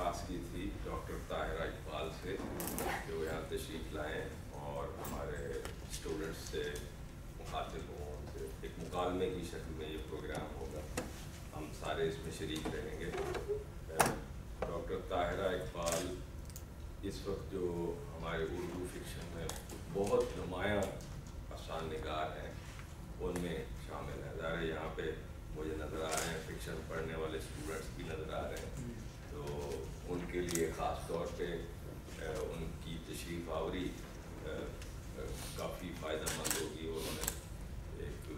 درخواست کی تھی ڈاکٹر طاہرہ اقبال سے کہ وہ یہاں تشریف لائیں اور ہمارے اسٹوڈنٹس سے مخاطب ہوں، ان سے ایک مکالمے کی شکل میں یہ پروگرام ہوگا، ہم سارے اس میں شریک رہیں گے۔ ڈاکٹر طاہرہ اقبال اس وقت جو ہمارے اردو فکشن میں بہت نمایاں افسانہ نگار ہیں ان میں شامل ہیں۔ ظاہر یہاں پہ مجھے نظر آ رہے ہیں فکشن پڑھنے والے اسٹوڈنٹس بھی نظر آ رہے ہیں، تو ان کے لیے خاص طور پہ ان کی تشریف آوری کافی فائدہ مند ہوگی، اور انہیں ایک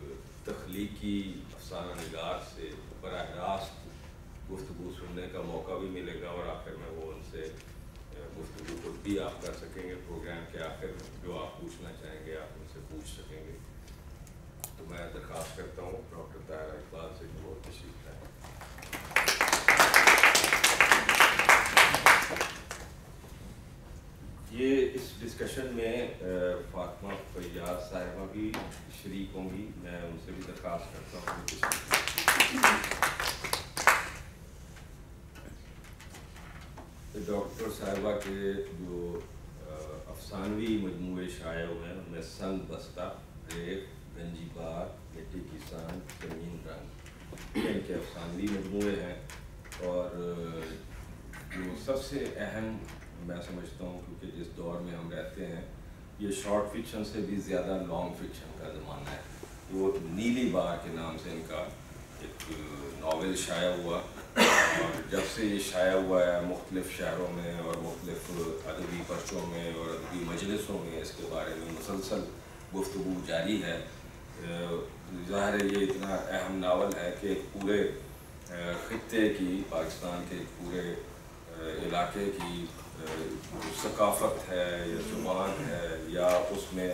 تخلیقی افسانہ نگار سے براہ راست گفتگو سننے کا موقع بھی ملے گا، اور آخر میں وہ ان سے گفتگو خود بھی آپ کر سکیں گے۔ پروگرام کے آخر جو آپ پوچھنا چاہیں گے آپ ان سے پوچھ سکیں گے۔ تو میں درخواست کرتا ہوں ڈاکٹر طاہرہ اقبال سے کہ وہ تشریف لائیں۔ یہ اس ڈسکشن میں فاطمہ فیاض صاحبہ بھی شریک ہوں گی، میں ان سے بھی درخواست کرتا ہوں۔ ڈاکٹر صاحبہ کے جو افسانوی مجموعے شائع ہوئے ہیں ان میں سنگ بستہ، ریت، گنجی بار، مٹی کی سانگ، زمین رنگ، یہ ان کے افسانوی مجموعے ہیں۔ اور جو سب سے اہم میں سمجھتا ہوں، کیونکہ جس دور میں ہم رہتے ہیں یہ شارٹ فکشن سے بھی زیادہ لانگ فکشن کا زمانہ ہے۔ وہ نیلی بار کے نام سے ان کا ایک ناول شائع ہوا، اور جب سے یہ شائع ہوا ہے مختلف شہروں میں اور مختلف ادبی پرچوں میں اور ادبی مجلسوں میں اس کے بارے میں مسلسل گفتگو جاری ہے۔ ظاہر ہے یہ اتنا اہم ناول ہے کہ پورے خطے کی، پاکستان کے پورے علاقے کی ثقافت ہے یا زبان ہے یا اس میں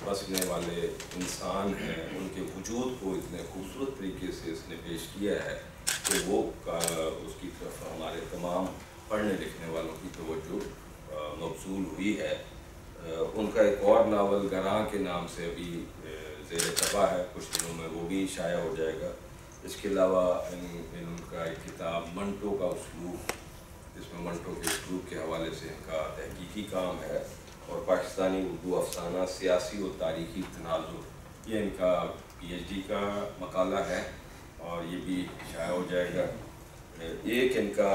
بسنے والے انسان ہیں، ان کے وجود کو اتنے خوبصورت طریقے سے اس نے پیش کیا ہے کہ وہ اس کی طرف ہمارے تمام پڑھنے لکھنے والوں کی توجہ مبذول ہوئی ہے۔ ان کا ایک اور ناول گراں کے نام سے ابھی زیر طبع ہے، کچھ دنوں میں وہ بھی شائع ہو جائے گا۔ اس کے علاوہ ان کا ایک کتاب منٹو کا اسلوب، جس میں منٹو کے اسلوب کے حوالے سے ان کا تحقیقی کام ہے، اور پاکستانی اردو افسانہ سیاسی و تاریخی تناظر، یہ ان کا پی ایچ ڈی کا مقالہ ہے اور یہ بھی شائع ہو جائے گا۔ ایک ان کا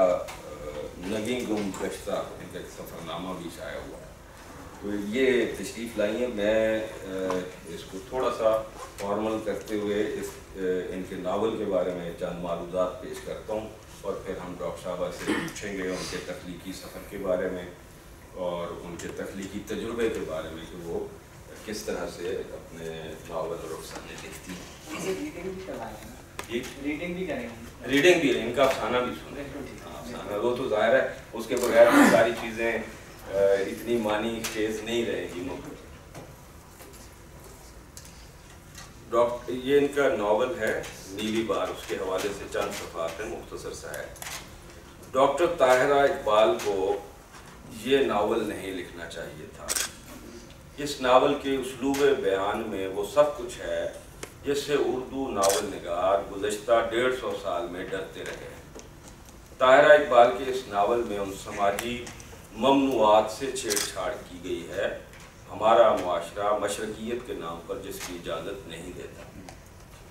نگیں گم گشتہ، ان کا ایک سفر نامہ بھی شائع ہوا ہے۔ تو یہ تشریف لائی ہیں، میں اس کو تھوڑا سا فارمل کرتے ہوئے ان کے ناول کے بارے میں چند معلومات پیش کرتا ہوں، اور پھر ہم ڈاکٹر صاحبہ سے پوچھیں گے ان کے تخلیقی سفر کے بارے میں اور ان کے تخلیقی تجربے کے بارے میں کہ وہ کس طرح سے اپنے ناول اور افسانے لکھتی ہیں۔ ریڈنگ بھی ہے، ان کا افسانہ بھی سنیں، افسانہ وہ تو ظاہر ہے اس کے بغیر ساری چیزیں اتنی معنی خیز نہیں رہے گی۔ یہ ان کا ناول ہے نیلی بار، اس کے حوالے سے چند صفحات ہیں، مختصر سا ہے۔ ڈاکٹر طاہرہ اقبال کو یہ ناول نہیں لکھنا چاہیے تھا۔ اس ناول کے اسلوب بیان میں وہ سب کچھ ہے جس سے اردو ناول نگار گزشتہ 150 سال میں ڈرتے رہے ہیں۔ طاہرہ اقبال کے اس ناول میں ان سماجی ممنوعات سے چھیڑ چھاڑ کی گئی ہے ہمارا معاشرہ مشرقیت کے نام پر جس کی اجازت نہیں دیتا۔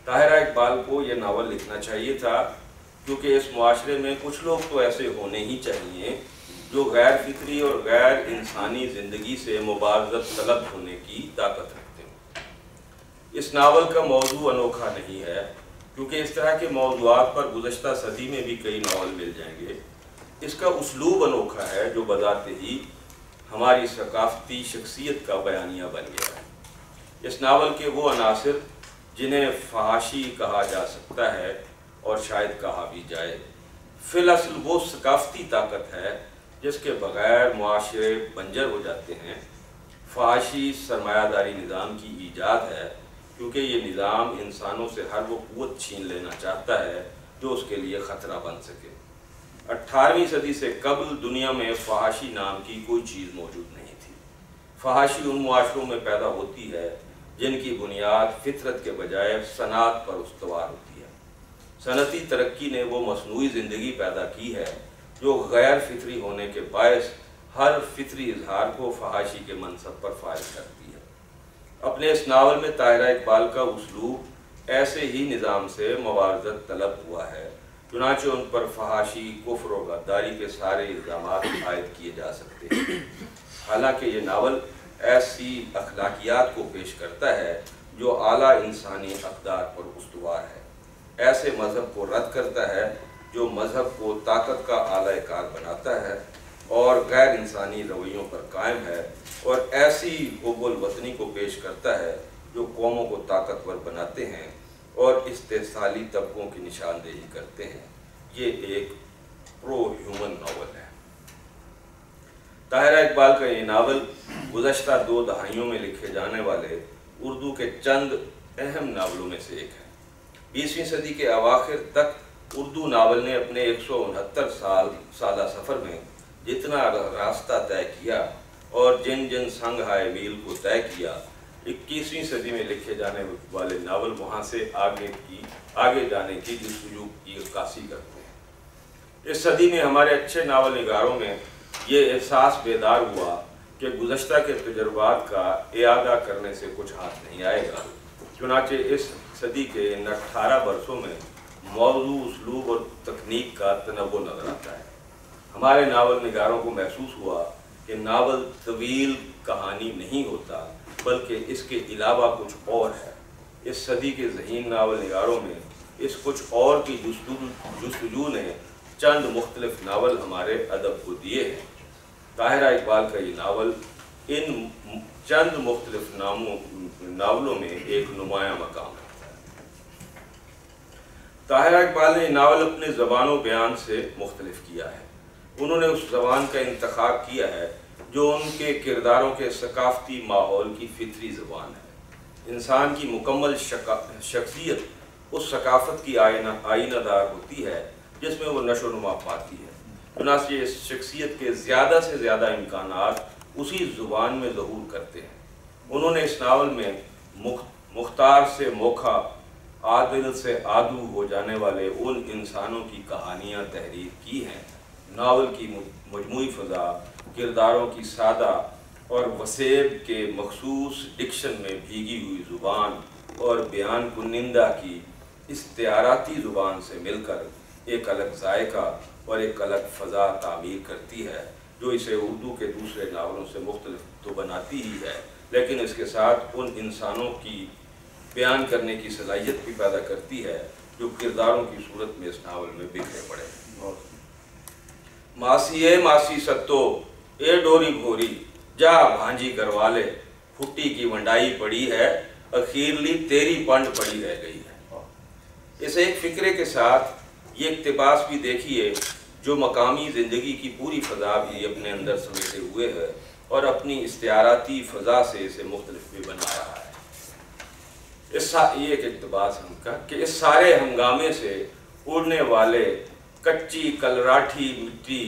طاہرہ اقبال کو یہ ناول لکھنا چاہیے تھا کیونکہ اس معاشرے میں کچھ لوگ تو ایسے ہونے ہی چاہیے جو غیر فطری اور غیر انسانی زندگی سے مبارزت طلب ہونے کی طاقت رکھتے ہیں۔ اس ناول کا موضوع انوکھا نہیں ہے کیونکہ اس طرح کے موضوعات پر گزشتہ صدی میں بھی کئی ناول مل جائیں گے۔ اس کا اسلوب انوکھا ہے جو بذات ہی ہماری ثقافتی شخصیت کا بیانیہ بن گیا ہے۔ اس ناول کے وہ عناصر جنہیں فحاشی کہا جا سکتا ہے اور شاید کہا بھی جائے، فی الاصل وہ ثقافتی طاقت ہے جس کے بغیر معاشرے بنجر ہو جاتے ہیں۔ فحاشی سرمایہ داری نظام کی ایجاد ہے کیونکہ یہ نظام انسانوں سے ہر وہ قوت چھین لینا چاہتا ہے جو اس کے لیے خطرہ بن سکے۔ 18ویں صدی سے قبل دنیا میں فحاشی نام کی کوئی چیز موجود نہیں تھی۔ فحاشی ان معاشروں میں پیدا ہوتی ہے جن کی بنیاد فطرت کے بجائے صنعت پر استوار ہوتی ہے۔ صنعتی ترقی نے وہ مصنوعی زندگی پیدا کی ہے جو غیر فطری ہونے کے باعث ہر فطری اظہار کو فحاشی کے منصب پر فائز کرتی ہے۔ اپنے اس ناول میں طاہرہ اقبال کا اسلوب ایسے ہی نظام سے موازنت طلب ہوا ہے، چنانچہ ان پر فحاشی، کفر و غداری کے سارے الزامات عائد کیے جا سکتے ہیں۔ حالانکہ یہ ناول ایسی اخلاقیات کو پیش کرتا ہے جو اعلیٰ انسانی اقدار پر استوار ہے، ایسے مذہب کو رد کرتا ہے جو مذہب کو طاقت کا اعلی کار بناتا ہے اور غیر انسانی رویوں پر قائم ہے، اور ایسی حب الوطنی کو پیش کرتا ہے جو قوموں کو طاقتور بناتے ہیں اور استحصالی طبقوں کی نشاندہی کرتے ہیں۔ یہ ایک پرو ہیومن ناول ہے۔ طاہرہ اقبال کا یہ ناول گزشتہ 2 دہائیوں میں لکھے جانے والے اردو کے چند اہم ناولوں میں سے ایک ہے۔ 20ویں صدی کے اواخر تک اردو ناول نے اپنے 169 سالہ سفر میں جتنا راستہ طے کیا اور جن جن سنگ ہائے میل کو طے کیا، 21ویں صدی میں لکھے جانے والے ناول وہاں سے آگے جانے کی جستجو کی عکاسی کرتے ہیں۔ اس صدی میں ہمارے اچھے ناول نگاروں میں یہ احساس بیدار ہوا کہ گزشتہ کے تجربات کا اعادہ کرنے سے کچھ ہاتھ نہیں آئے گا، چنانچہ اس صدی کے ان 18 برسوں میں موضوع، اسلوب اور تکنیک کا تنوع نظر آتا ہے۔ ہمارے ناول نگاروں کو محسوس ہوا کہ ناول طویل کہانی نہیں ہوتا، بلکہ اس کے علاوہ کچھ اور ہے۔ اس صدی کے ذہین ناول نگاروں میں اس کچھ اور کی جستجو نے چند مختلف ناول ہمارے ادب کو دیے ہیں۔ طاہرہ اقبال کا یہ ناول ان چند مختلف ناولوں میں ایک نمایاں مقام رکھتا ہے۔ طاہرہ اقبال نے یہ ناول اپنے زبان و بیان سے مختلف کیا ہے۔ انہوں نے اس زبان کا انتخاب کیا ہے جو ان کے کرداروں کے ثقافتی ماحول کی فطری زبان ہے۔ انسان کی مکمل شخصیت اس ثقافت کی آئینہ دار ہوتی ہے جس میں وہ نشو و نما پاتی ہے، چنانچہ اس شخصیت کے زیادہ سے زیادہ امکانات اسی زبان میں ظہور کرتے ہیں۔ انہوں نے اس ناول میں مختار سے موکھا، عادل سے عادو ہو جانے والے ان انسانوں کی کہانیاں تحریر کی ہیں۔ ناول کی مجموعی فضا، کرداروں کی سادہ اور وسیب کے مخصوص ڈکشن میں بھیگی ہوئی زبان اور بیان کنندہ کی استعاراتی زبان سے مل کر ایک الگ ذائقہ اور ایک الگ فضا تعمیر کرتی ہے، جو اسے اردو کے دوسرے ناولوں سے مختلف تو بناتی ہی ہے، لیکن اس کے ساتھ ان انسانوں کی بیان کرنے کی صلاحیت بھی پیدا کرتی ہے جو کرداروں کی صورت میں اس ناول میں بکھرے پڑے ہیں۔ ماسی اے ماسی ستو اے ڈوری بھوری جا بھانجی کروالے، پھٹی کی ونڈائی پڑی ہے اخیرلی تیری پنڈ پڑی رہ گئی ہے۔ اس ایک فکرے کے ساتھ یہ اقتباس بھی دیکھیے جو مقامی زندگی کی پوری فضا بھی اپنے اندر سمیٹے ہوئے ہے اور اپنی استعاراتی فضا سے اسے مختلف بھی بنا رہا ہے۔ یہ ایک اقتباس ہم کا کہ اس سارے ہنگامے سے اڑنے والے کچی کلراٹھی مٹی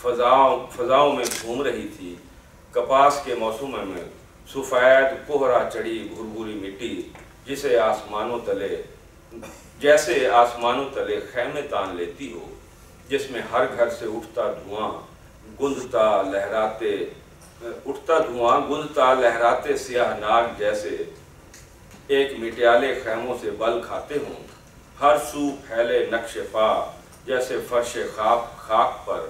فضاؤں میں گھوم رہی تھی۔ کپاس کے موسم میں سفید کوہرا چڑی بھربھوری مٹی جیسے آسمانوں تلے خیمے تان لیتی ہو، جس میں ہر گھر سے اٹھتا دھواں گندتا لہراتے سیاہ ناگ جیسے ایک مٹیالے خیموں سے بل کھاتے ہوں، ہر سو پھیلے نقش پا جیسے فرش خاک پر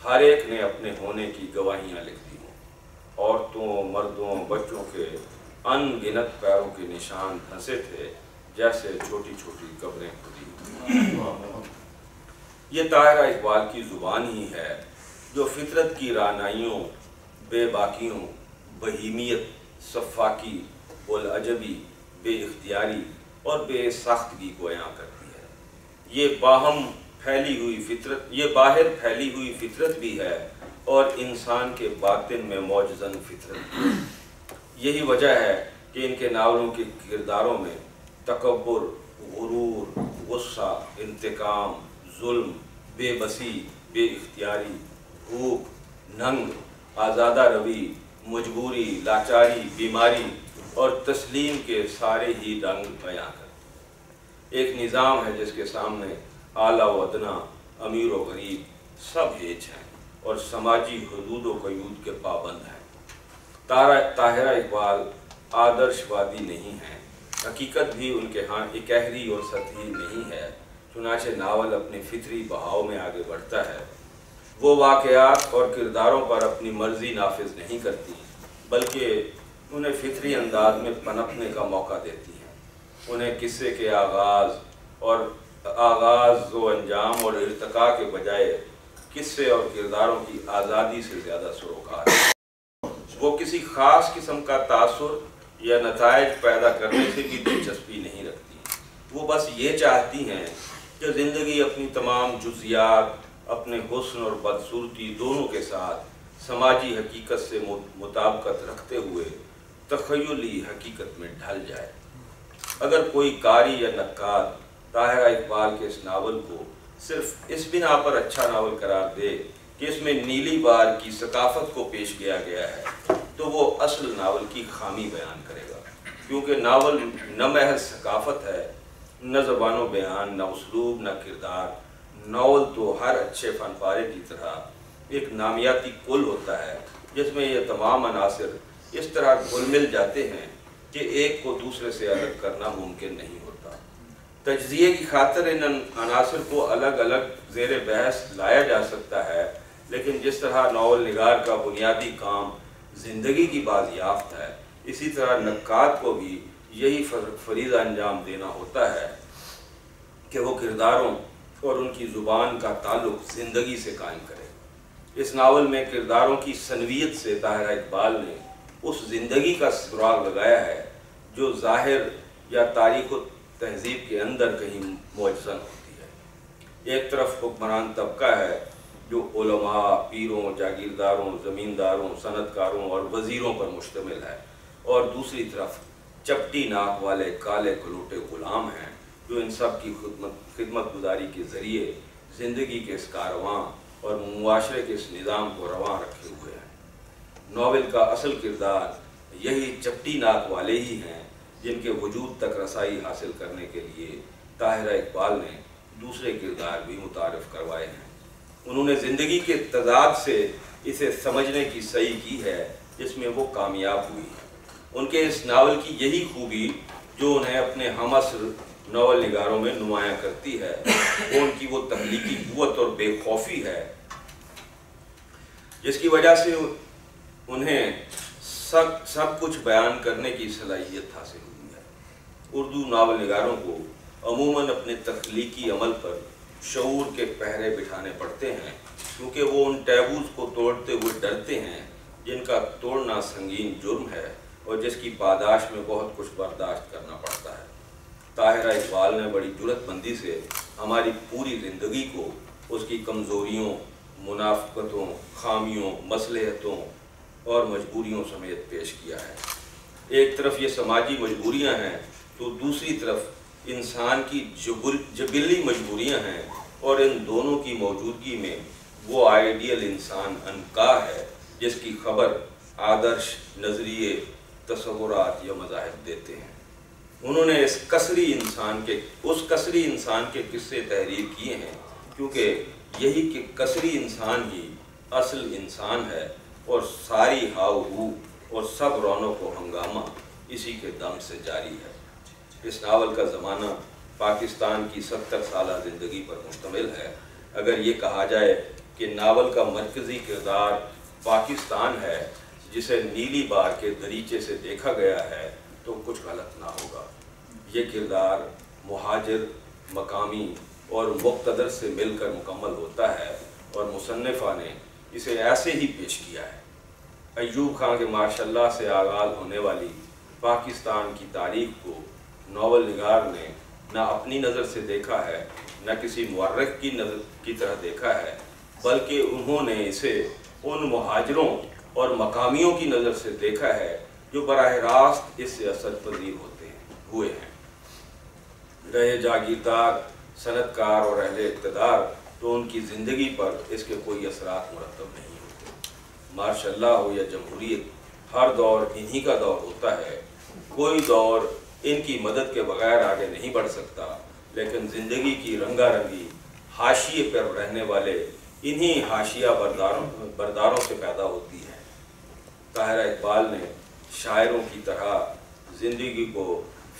ہر ایک نے اپنے ہونے کی گواہیاں لکھ دی ہوں، عورتوں، مردوں، بچوں کے ان گنت پیروں کے نشان دھنسے تھے جیسے چھوٹی چھوٹی قبریں کھدی۔ یہ طاہرہ اقبال کی زبان ہی ہے جو فطرت کی رعنائیوں، بے باکیوں، بہیمیت، صفاکی، بلعجبی، بے اختیاری اور بے ساختگی کو بیان کرتی ہے۔ یہ باہر پھیلی ہوئی فطرت بھی ہے اور انسان کے باطن میں موجزن فطرت بھی۔ یہی وجہ ہے کہ ان کے ناولوں کے کرداروں میں تکبر، غرور، غصہ، انتقام، ظلم، بے بسی، بے اختیاری، بھوک، ننگ، آزادہ روی، مجبوری، لاچاری، بیماری اور تسلیم کے سارے ہی رنگ بیان کرتے۔ ایک نظام ہے جس کے سامنے اعلیٰ و ادنا، امیر و غریب، सब हेज हैं और समाजी हदूद व क़यूद के पाबंद हैं। ताहिरा इकबाल आदर्शवादी नहीं हैं, हकीकत भी उनके यहाँ इकहरी और सतही नहीं है। चुनाचे नावल अपने फितरी बहाव में आगे बढ़ता है। वो वाक़यात और किरदारों पर अपनी मर्ज़ी नाफिज नहीं करती, बल्कि उन्हें फितरी अंदाज में पनपने का मौका देती हैं। उन्हें किस्से के आगाज़ व अंजाम और इर्तिका के बजाय किस्से और किरदारों की आज़ादी से ज़्यादा सरोकार है। वो किसी ख़ास किस्म का तासुर या नताइज पैदा करने से भी दिलचस्पी नहीं रखती। वो बस ये चाहती हैं कि ज़िंदगी अपनी तमाम जुज़ियात अपने हुस्न और बदसूरती दोनों के साथ समाजी हकीकत से मुताबिकत रखते हुए तख़य्युली हकीकत में ढल जाए। अगर कोई कारी या नक्काद ताहिरा इकबाल के इस नावल को सिर्फ इस बिना पर अच्छा नावल करार दे कि इसमें नीली बार की सकाफत को पेश किया गया है, तो वो असल नावल की खामी बयान करेगा। क्योंकि नावल न महज सकाफत है, न ज़बानो बयान, न उसलूब, न किरदार। नावल तो हर अच्छे फनपारे की तरह एक नामियाती कुल होता है, जिसमें ये तमाम अनासिर इस तरह घुल मिल जाते हैं कि एक को दूसरे से अलग करना मुमकिन नहीं होता। तज्ज़िये की खातिर इन अनासिर को अलग अलग ज़ेर बहस लाया जा सकता है, लेकिन जिस तरह नावल निगार का बुनियादी काम ज़िंदगी की बाज़ियाफ़त है, इसी तरह नक्काद को भी यही फरीज़ा अंजाम देना होता है कि वो किरदारों और उनकी ज़ुबान का ताल्लुक़ ज़िंदगी से कायम करे। इस नावल में किरदारों की सनवियत से ताहिरा इकबाल ने उस ज़िंदगी का सुराग लगाया है जो ज़ाहिर या तारीख़ व तहज़ीब के अंदर कहीं मुअज्जन होती है। एक तरफ हुक्मरान तबका है जो उलमा, पीरों, जागीरदारों, ज़मींदारों, सनतकारों और वज़ीरों पर मुश्तमिल है, और दूसरी तरफ चपटी नाक वाले काले कलूटे ग़ुलाम हैं जो इन सब की खिदमत गुजारी के ज़रिए ज़िंदगी के इस कारवां और मुआशरे के इस निज़ाम को रवां रखे हुए हैं। नावल का असल किरदार यही चपटी नाक वाले ही हैं जिनके वजूद तक रसाई हासिल करने के लिए ताहिरा इकबाल ने दूसरे किरदार भी मुतारिफ़ करवाए हैं। उन्होंने ज़िंदगी के तज़ाद से इसे समझने की सही की है, जिसमें वो कामयाब हुई है। उनके इस नावल की यही खूबी जो उन्हें अपने हमअस्र नावल निगारों में नुमायाँ करती है, वो उनकी वो तख्लीकी कुव्वत और बेखौफी है, जिसकी वजह से उन्हें सब कुछ बयान करने की सलाहियत हासिल हुई है। उर्दू नावल निगारों को अमूमन अपने तख्लीकी अमल पर शऊर के पहरे बिठाने पड़ते हैं, क्योंकि वो उन टैबूज़ को तोड़ते हुए डरते हैं जिनका तोड़ना संगीन जुर्म है और जिसकी पादाश में बहुत कुछ बर्दाश्त करना पड़ता है। ताहिरा इकबाल ने बड़ी जुरतमंदी से हमारी पूरी ज़िंदगी को उसकी कमज़ोरियों, मुनाफ़क़तों, खामियों, मसलहतों और मजबूरियों समेत पेश किया है। एक तरफ ये समाजी मजबूरियाँ हैं तो दूसरी तरफ इंसान की जबिली मजबूरियाँ हैं, और इन दोनों की मौजूदगी में वो आइडियल इंसान अनका है जिसकी खबर आदर्श, नज़रिए, तसव्वुरात या मज़ाहिब देते हैं। उन्होंने उस कसरी इंसान के किस्से तहरीर किए हैं, क्योंकि यही कि कसरी इंसान ही असल इंसान है और सारी हाव हू और सब रौनक व हंगामा इसी के दम से जारी है। इस नावल का ज़माना पाकिस्तान की 70 साला ज़िंदगी पर मुश्तमिल है। अगर ये कहा जाए कि नावल का मरकज़ी किरदार पाकिस्तान है जिसे नीली बार के दरीचे से देखा गया है, तो कुछ गलत ना होगा। ये किरदार मुहाजिर, मकामी और मुक़्तदर से मिलकर मुकम्मल होता है, और मुसन्निफ़ा ने इसे ऐसे ही पेश किया है। अय्यूब खां के माशाअल्लाह से आगाज़ होने वाली पाकिस्तान की तारीख़ को नावल निगार ने न अपनी नज़र से देखा है, न किसी मुअर्रिख़ की नज़र की तरह देखा है, बल्कि उन्होंने इसे उन मुहाजिरों और मकामियों की नज़र से देखा है जो बराह रास्त इससे असर पज़ीर हुए हैं। रहे जागीरदार, सनतकार और अहले इक़्तिदार तो उनकी ज़िंदगी पर इसके कोई असरात मुरतब नहीं होते। मार्शल्लाह हो या जमहूरियत, हर दौर इन्हीं का दौर होता है। कोई दौर इनकी मदद के बगैर आगे नहीं बढ़ सकता, लेकिन ज़िंदगी की रंगारंगी हाशिए पर रहने वाले انہی حاشیہ برداروں سے پیدا ہوتی ہے۔ طاہرہ اقبال نے شاعروں کی طرح زندگی کو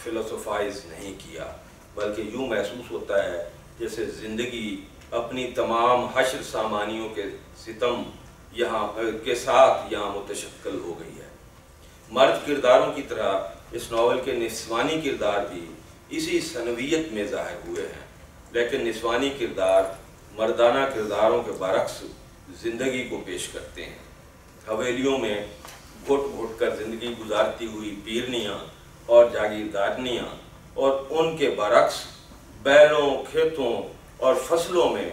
فلسفائز نہیں کیا، بلکہ یوں محسوس ہوتا ہے جیسے زندگی اپنی تمام حشر سامانیوں کے ستم کے ساتھ یہاں متشکل ہو گئی ہے۔ مرد کرداروں کی طرح اس ناول کے نسوانی کردار بھی اسی ثنویت میں ظاہر ہوئے ہیں، لیکن نسوانی کردار مردانہ کرداروں کے برعکس زندگی کو پیش کرتے ہیں۔ حویلیوں میں گھٹ گھٹ کر زندگی گزارتی ہوئی پیرنیاں اور جاگیردارنیاں، اور ان کے برعکس بیلوں، کھیتوں اور فصلوں میں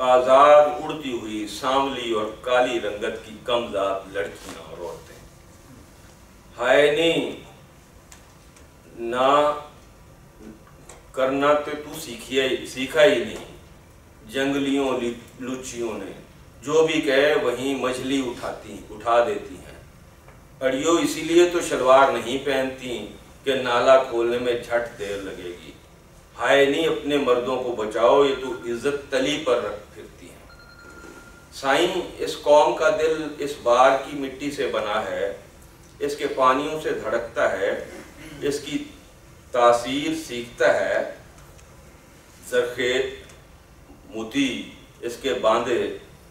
آزاد اڑتی ہوئی سانولی اور کالی رنگت کی کم ذات لڑکیاں اور عورتیں۔ ہائے نہیں نہ کرنا تو سیکھا ہی نہیں، جنگلیوں لچیوں نے جو بھی کہے وہیں مچھلی اٹھا دیتی ہیں۔ اڑیو اسی لیے تو شلوار نہیں پہنتی کہ نالا کھولنے میں جھٹ دیر لگے گی۔ ہائے نہیں اپنے مردوں کو بچاؤ، یہ تو عزت تلی پر رکھ پھرتی ہیں۔ سائیں، اس قوم کا دل اس بار کی مٹی سے بنا ہے، اس کے پانیوں سے دھڑکتا ہے، اس کی تاثیر سیکھتا ہے۔ زرخیت موتی اس کے باندھے،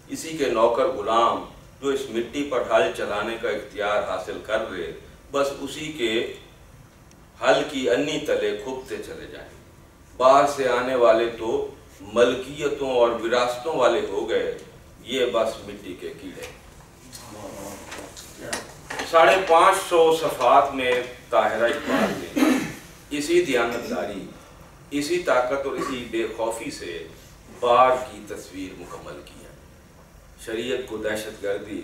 اسی کے نوکر غلام جو اس مٹی پر ہل چلانے کا اختیار حاصل کر رہے، بس اسی کے ہل کی انی تلے کھبتے چلے جائیں۔ باہر سے آنے والے تو ملکیتوں اور وراثتوں والے ہو گئے، یہ بس مٹی کے کیڑے۔ 550 صفحات میں طاہرہ اقبال نے اسی دیانتداری، اسی طاقت اور اسی بے خوفی سے بار کی تصویر مکمل کی ہے۔ شریعت کو دہشت گردی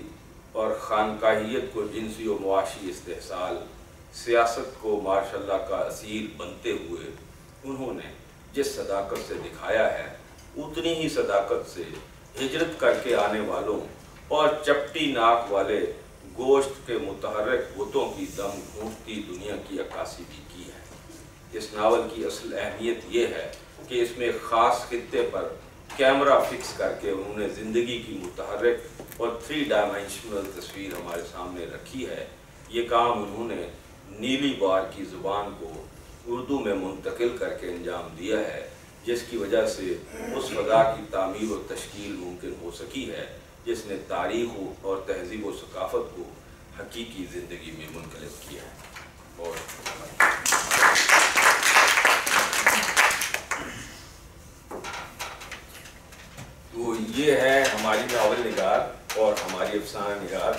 اور خانقاہیت کو جنسی و معاشی استحصال، سیاست کو ماشاء اللہ کا اسیر بنتے ہوئے انہوں نے جس صداقت سے دکھایا ہے، اتنی ہی صداقت سے ہجرت کر کے آنے والوں اور چپٹی ناک والے گوشت کے متحرک بتوں کی دم گھونٹتی دنیا کی عکاسی بھی کی ہے۔ اس ناول کی اصل اہمیت یہ ہے کہ اس میں خاص خطے پر کیمرہ فکس کر کے انہوں نے زندگی کی متحرک اور 3 ڈائمینشنل تصویر ہمارے سامنے رکھی ہے۔ یہ کام انہوں نے نیلی بار کی زبان کو اردو میں منتقل کر کے انجام دیا ہے، جس کی وجہ سے اس فضا کی تعمیر و تشکیل ممکن ہو سکی ہے جس نے تاریخ اور تہذیب و ثقافت کو حقیقی زندگی میں منقلب کیا ہے۔ اور تو یہ ہے ہماری ناول نگار اور ہماری افسانہ نگار،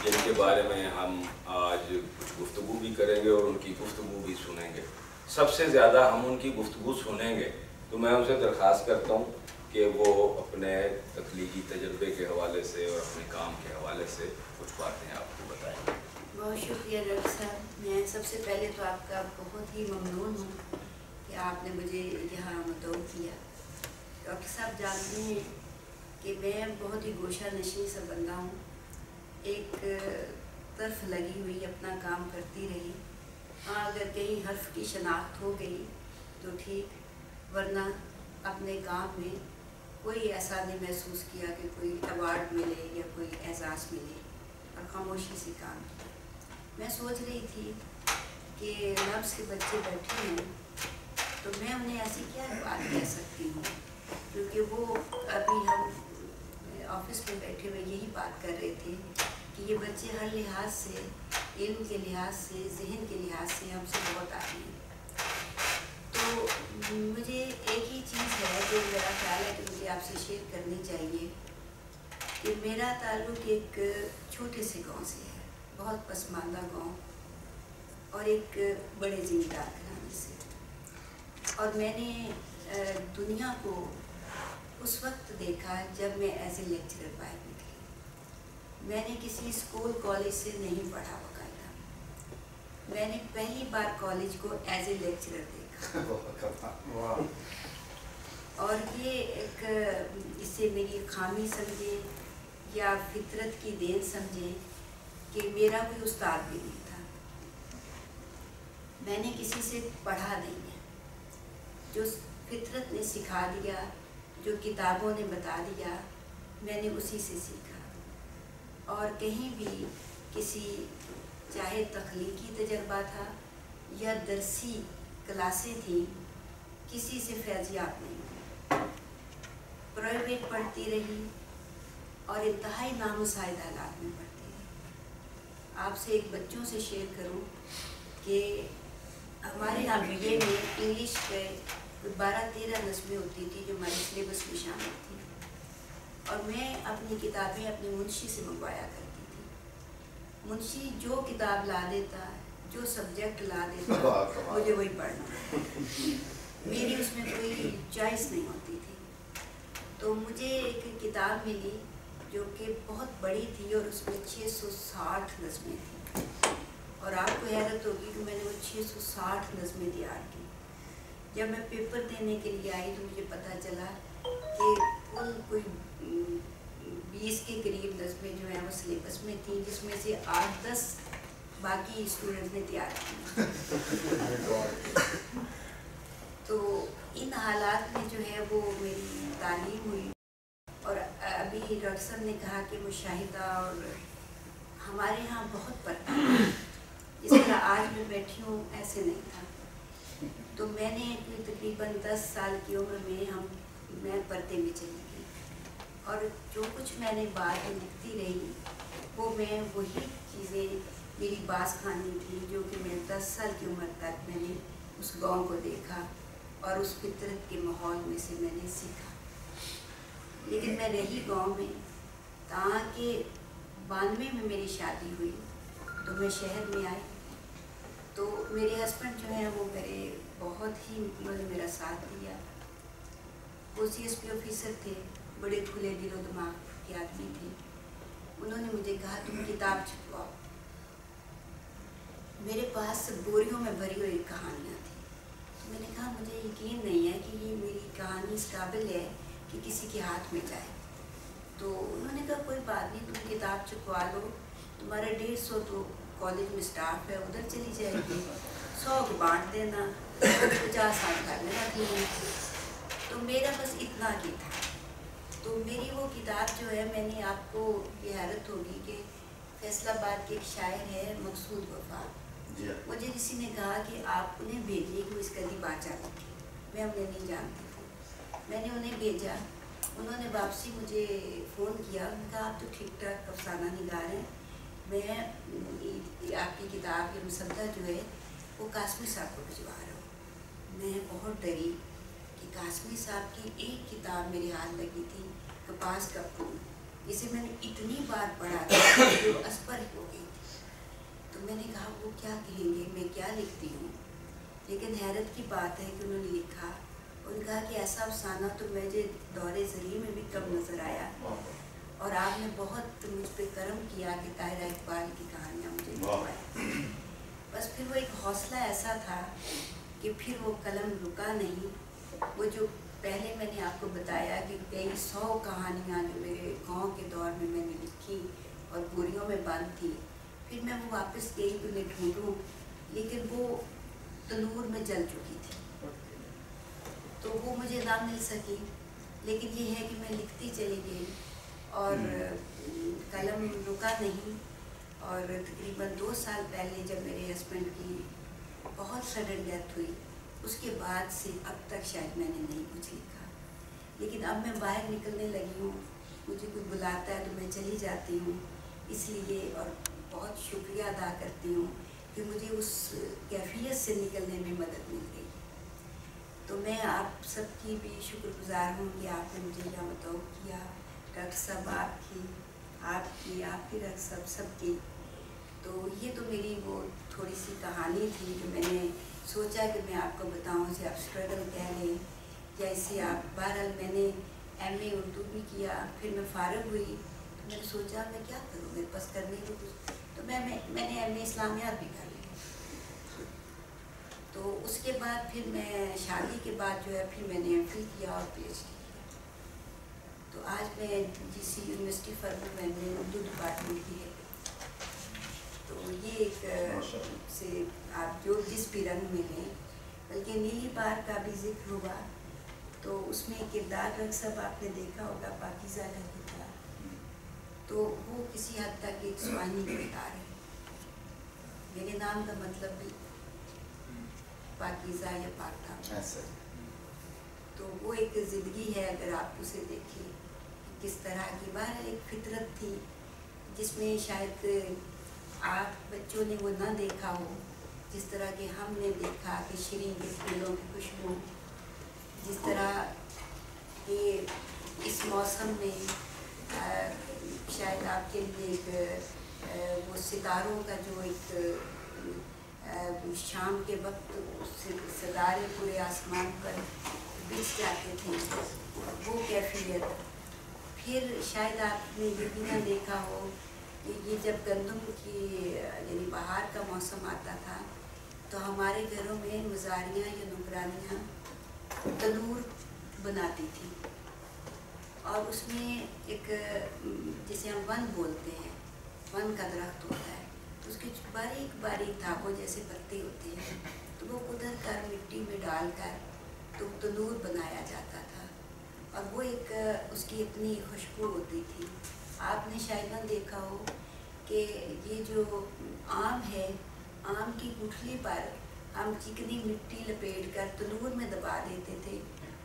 جن کے بارے میں ہم آج کچھ گفتگو بھی کریں گے اور ان کی گفتگو بھی سنیں گے۔ سب سے زیادہ ہم ان کی گفتگو سنیں گے، تو میں ان سے درخواست کرتا ہوں کہ وہ اپنے تخلیقی تجربے کے حوالے سے اور اپنے کام کے حوالے سے کچھ باتیں آپ کو بتائیں۔ بہت شکریہ ڈاکٹر صاحب۔ میں سب سے پہلے تو آپ کا بہت ہی ممنون ہوں کہ آپ نے مجھے یہاں مدعو کیا۔ ڈاکٹر صاحب جانتے ہیں کہ میں بہت ہی گوشہ نشین سا بندہ ہوں، ایک طرف لگی ہوئی اپنا کام کرتی رہی۔ ہاں اگر کہیں حرف کی شناخت ہو گئی تو ٹھیک، ورنہ اپنے کام میں کوئی ایسا نہیں محسوس کیا کہ کوئی ایوارڈ ملے یا کوئی اعزاز ملے، اور خاموشی سے کام کیا۔ میں سوچ رہی تھی کہ نبض کے بچے بیٹھے ہیں تو میں انہیں ایسی کیا بات کہہ سکتی ہوں، کیونکہ وہ ابھی ہم آفس میں بیٹھے ہوئے یہی بات کر رہے تھے کہ یہ بچے ہر لحاظ سے، علم کے لحاظ سے، ذہن کے لحاظ سے ہم سے بہت آگے ہیں۔ تو مجھے ایک ہی چیز ہے جو میرا خیال ہے کہ مجھے آپ سے شیئر کرنی چاہیے کہ میرا تعلق ایک چھوٹے سے گاؤں سے ہے، بہت پسماندہ گاؤں، اور ایک بڑے زمیندار گھرانے سے۔ اور میں نے دنیا کو اس وقت دیکھا جب میں ایز اے لیکچرر باہر نکلی۔ میں نے کسی اسکول کالج سے نہیں پڑھا باقاعدہ، میں نے پہلی بار کالج کو ایز اے لیکچرر دیکھا، اور یہ ایک اس سے میری خامی سمجھے یا فطرت کی دین سمجھے کہ میرا کوئی استاد بھی نہیں تھا، میں نے کسی سے پڑھا نہیں ہے، جو فطرت نے سکھا دیا، جو کتابوں نے بتا دیا، میں نے اسی سے سیکھا، اور کہیں بھی کسی چاہے تخلیقی تجربہ تھا یا درسی کلاسیں تھیں، کسی سے فیضیاب نہیں ہوئی۔ پرائیویٹ پڑھتی رہی اور انتہائی نامساعد حالات میں پڑھتی رہی۔ آپ سے ایک بچوں سے شیئر کروں کہ ہمارے یہاں بی اے میں انگلش کے 12-13 نظمیں ہوتی تھی جو ہمارے سلیبس میں شامل تھی، اور میں اپنی کتابیں اپنے منشی سے منگوایا کرتی تھی۔ منشی جو کتاب لا دیتا، جو سبجیکٹ لا دیتا، مجھے وہی پڑھنا، میری اس میں کوئی چوائس نہیں ہوتی تھی۔ تو مجھے ایک کتاب ملی جو کہ بہت بڑی تھی اور اس میں 660 نظمیں تھیں، اور آپ کو حیرت ہوگی کہ میں نے وہ 660 نظمیں تیار کی۔ جب میں پیپر دینے کے لیے آئی تو مجھے پتہ چلا کہ کل کوئی 20 کے قریب نظمیں جو ہیں وہ سلیبس میں تھیں، جس میں سے 8-10 باقی اسٹوڈنٹ نے تیار کی۔ تو ان حالات میں جو ہے وہ میری تعلیم ہوئی۔ اور ابھی ڈاکٹر صاحب نے کہا کہ مشاہدہ، اور ہمارے ہاں بہت پڑھتا ہے، جس طرح آج میں بیٹھی ہوں ایسے نہیں تھا۔ تو میں نے تقریباً 10 سال کی عمر میں پردے میں چلی گئی، اور جو کچھ میں نے بعد میں لکھتی رہی وہ میں وہی چیزیں میری باز خانی تھی جو کہ میں 10 سال کی عمر تک میں نے اس گاؤں کو دیکھا اور اس فطرت کے ماحول میں سے میں نے سیکھا۔ لیکن میں رہی گاؤں میں، تاکہ 92 میں میری شادی ہوئی تو میں شہر میں آئی۔ تو میرے ہسبینڈ جو ہیں وہ میرے بہت ہی انہوں نے میرا ساتھ دیا۔ وہ CSP آفیسر تھے، بڑے کھلے دل و دماغ کے آدمی تھے۔ انہوں نے مجھے کہا تم کتاب چھپواؤ۔ میرے پاس بوریوں میں بھری ہوئی کہانیاں تھیں۔ میں نے کہا مجھے یقین نہیں ہے کہ یہ میری کہانی اس قابل ہے کہ کسی کے ہاتھ میں جائے۔ تو انہوں نے کہا کوئی بات نہیں، تم کتاب چھپوا لو، تمہارا 150 تو کالج میں سٹاف ہے، ادھر چلی جائے گی، 100 کو بانٹ دینا، 50 آپ گھر میں رکھ لیں۔ تو میرا بس اتنا ہی تھا۔ تو میری وہ کتاب جو ہے، میں نے آپ کو یہ حیرت ہوگی کہ فیصل آباد کے ایک شاعر ہے مقصود وفا، مجھے کسی نے کہا کہ آپ انہیں بھیجیے کہ وہ اس کا دیباچہ لکھے۔ میں انہیں نہیں جانتی تھی، میں نے انہیں بھیجا۔ انہوں نے واپسی مجھے فون کیا، انہوں نے کہا آپ تو ٹھیک ٹھاک افسانہ نگار ہیں، میں آپ کی کتاب یا مصدر جو ہے وہ قاسمی صاحب کو بھجوا رہا ہوں۔ میں بہت ڈری کہ قاسمی صاحب کی ایک کتاب میرے ہاتھ لگی تھی، کپاس کا پھول، جسے میں نے اتنی بار پڑھا تھا جو اسپر ہو گئی تھی۔ تو میں نے کہا وہ کیا کہیں گے، میں کیا لکھتی ہوں۔ لیکن حیرت کی بات ہے کہ انہوں نے لکھا، انہوں نے کہا کہ ایسا افسانہ تو مجھے دور زرعی میں بھی کم نظر آیا، اور آپ نے بہت مجھ پہ کرم کیا کہ طاہرہ اقبال کی کہانیاں مجھے لکھوائی۔ بس پھر وہ ایک حوصلہ ایسا تھا کہ پھر وہ قلم رکا نہیں۔ وہ جو پہلے میں نے آپ کو بتایا کہ کئی 100 کہانیاں جو میرے گاؤں کے دور میں میں نے لکھی اور بوریوں میں بند تھی، پھر میں وہ واپس گئی تو انہیں ڈھونڈوں، لیکن وہ تنور میں جل چکی تھی، تو وہ مجھے نہ مل سکی۔ لیکن یہ ہے کہ میں لکھتی چلی گئی اور قلم رکا نہیں۔ اور تقریباً 2 سال پہلے جب میرے ہسبینڈ کی بہت سڈن ڈیتھ ہوئی، اس کے بعد سے اب تک شاید میں نے نہیں کچھ لکھا۔ لیکن اب میں باہر نکلنے لگی ہوں، مجھے کوئی بلاتا ہے تو میں چلی جاتی ہوں، اس لیے اور بہت شکریہ ادا کرتی ہوں کہ مجھے اس کیفیت سے نکلنے میں مدد مل گئی۔ تو میں آپ سب کی بھی شکر گزار ہوں کہ آپ نے مجھے یہاں متعارف کیا، ڈاکٹر صاحب آپ کی ڈاکٹر صاحب سب کی۔ تو یہ تو میری وہ تھوڑی سی کہانی تھی جو میں نے سوچا کہ میں آپ کو بتاؤں، اسے آپ اسٹرگل کہہ لیں یا اسے آپ، بہرحال میں نے MA اردو بھی کیا، پھر میں فارغ ہوئی تو میں نے سوچا میں کیا کروں، میرے پاس کرنے کو کچھ، تو میں نے MA اسلامیات بھی کر لی۔ تو اس کے بعد پھر میں شادی کے بعد جو ہے پھر میں نے MPhil کیا اور PhD کیا۔ تو آج میں GC یونیورسٹی فرموں میں اردو ڈپارٹمنٹ کی ہے۔ تو یہ ایک سے آپ جو جس بھی رنگ میں ہیں، بلکہ نیلی بار کا بھی ذکر ہوا تو اس میں کردار رنگ سب آپ نے دیکھا ہوگا، پاکیزہ کا کردار، तो वो किसी हद तक एक स्वानी किरदार है। मेरे नाम का मतलब भी पाकीज़ा या पाक। तो वो एक ज़िंदगी है, अगर आप उसे देखें किस तरह की, बाहर एक फितरत थी जिसमें शायद आप बच्चों ने वो ना देखा हो जिस तरह के हमने देखा कि शीरीन के फूलों की खुशबू, जिस तरह के इस मौसम में शायद आपके लिए एक वो सितारों का जो एक शाम के वक्त सितारे पूरे आसमान पर बिछ जाते थे, वो कैफियत। फिर शायद आपने ये भी ना देखा हो कि ये जब गंदम की यानी बहार का मौसम आता था तो हमारे घरों में मुजारियाँ या नुकरानियाँ तंदूर बनाती थी, और उसमें एक जिसे हम वन बोलते हैं, वन का दरख्त होता है, उसके बारीक बारीक धागों जैसे पत्ते होते हैं, तो वो कुतर कर मिट्टी में डालकर तो तंदूर बनाया जाता था, और वो एक उसकी अपनी खुशबू होती थी। आपने शायद न देखा हो कि ये जो आम है, आम की गुठली पर हम चिकनी मिट्टी लपेट कर तंदूर में दबा देते थे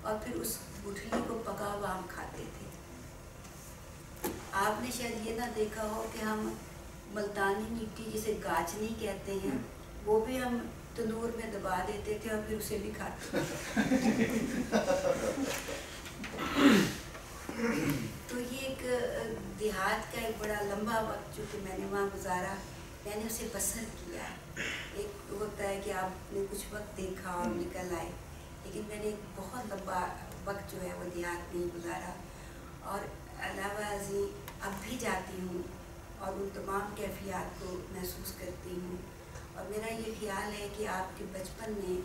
और फिर उस गुठली को पका हुआ आम खाते थे। आपने शायद ये ना देखा हो कि हम मुल्तानी मिट्टी जिसे गाचनी कहते हैं, वो भी हम तंदूर में दबा देते थे और फिर उसे भी खाते थे। तो ये एक देहात का एक बड़ा लंबा वक्त जो कि मैंने वहाँ गुजारा, मैंने उसे बसर किया। एक होता है कि आपने कुछ वक्त देखा और निकल आए, लेकिन मैंने एक बहुत लंबा वक्त जो है वो देहात में ही गुजारा। और अलावा अजी अब भी जाती हूँ और उन तमाम कैफियत को महसूस करती हूँ, और मेरा ये ख्याल है कि आपके बचपन में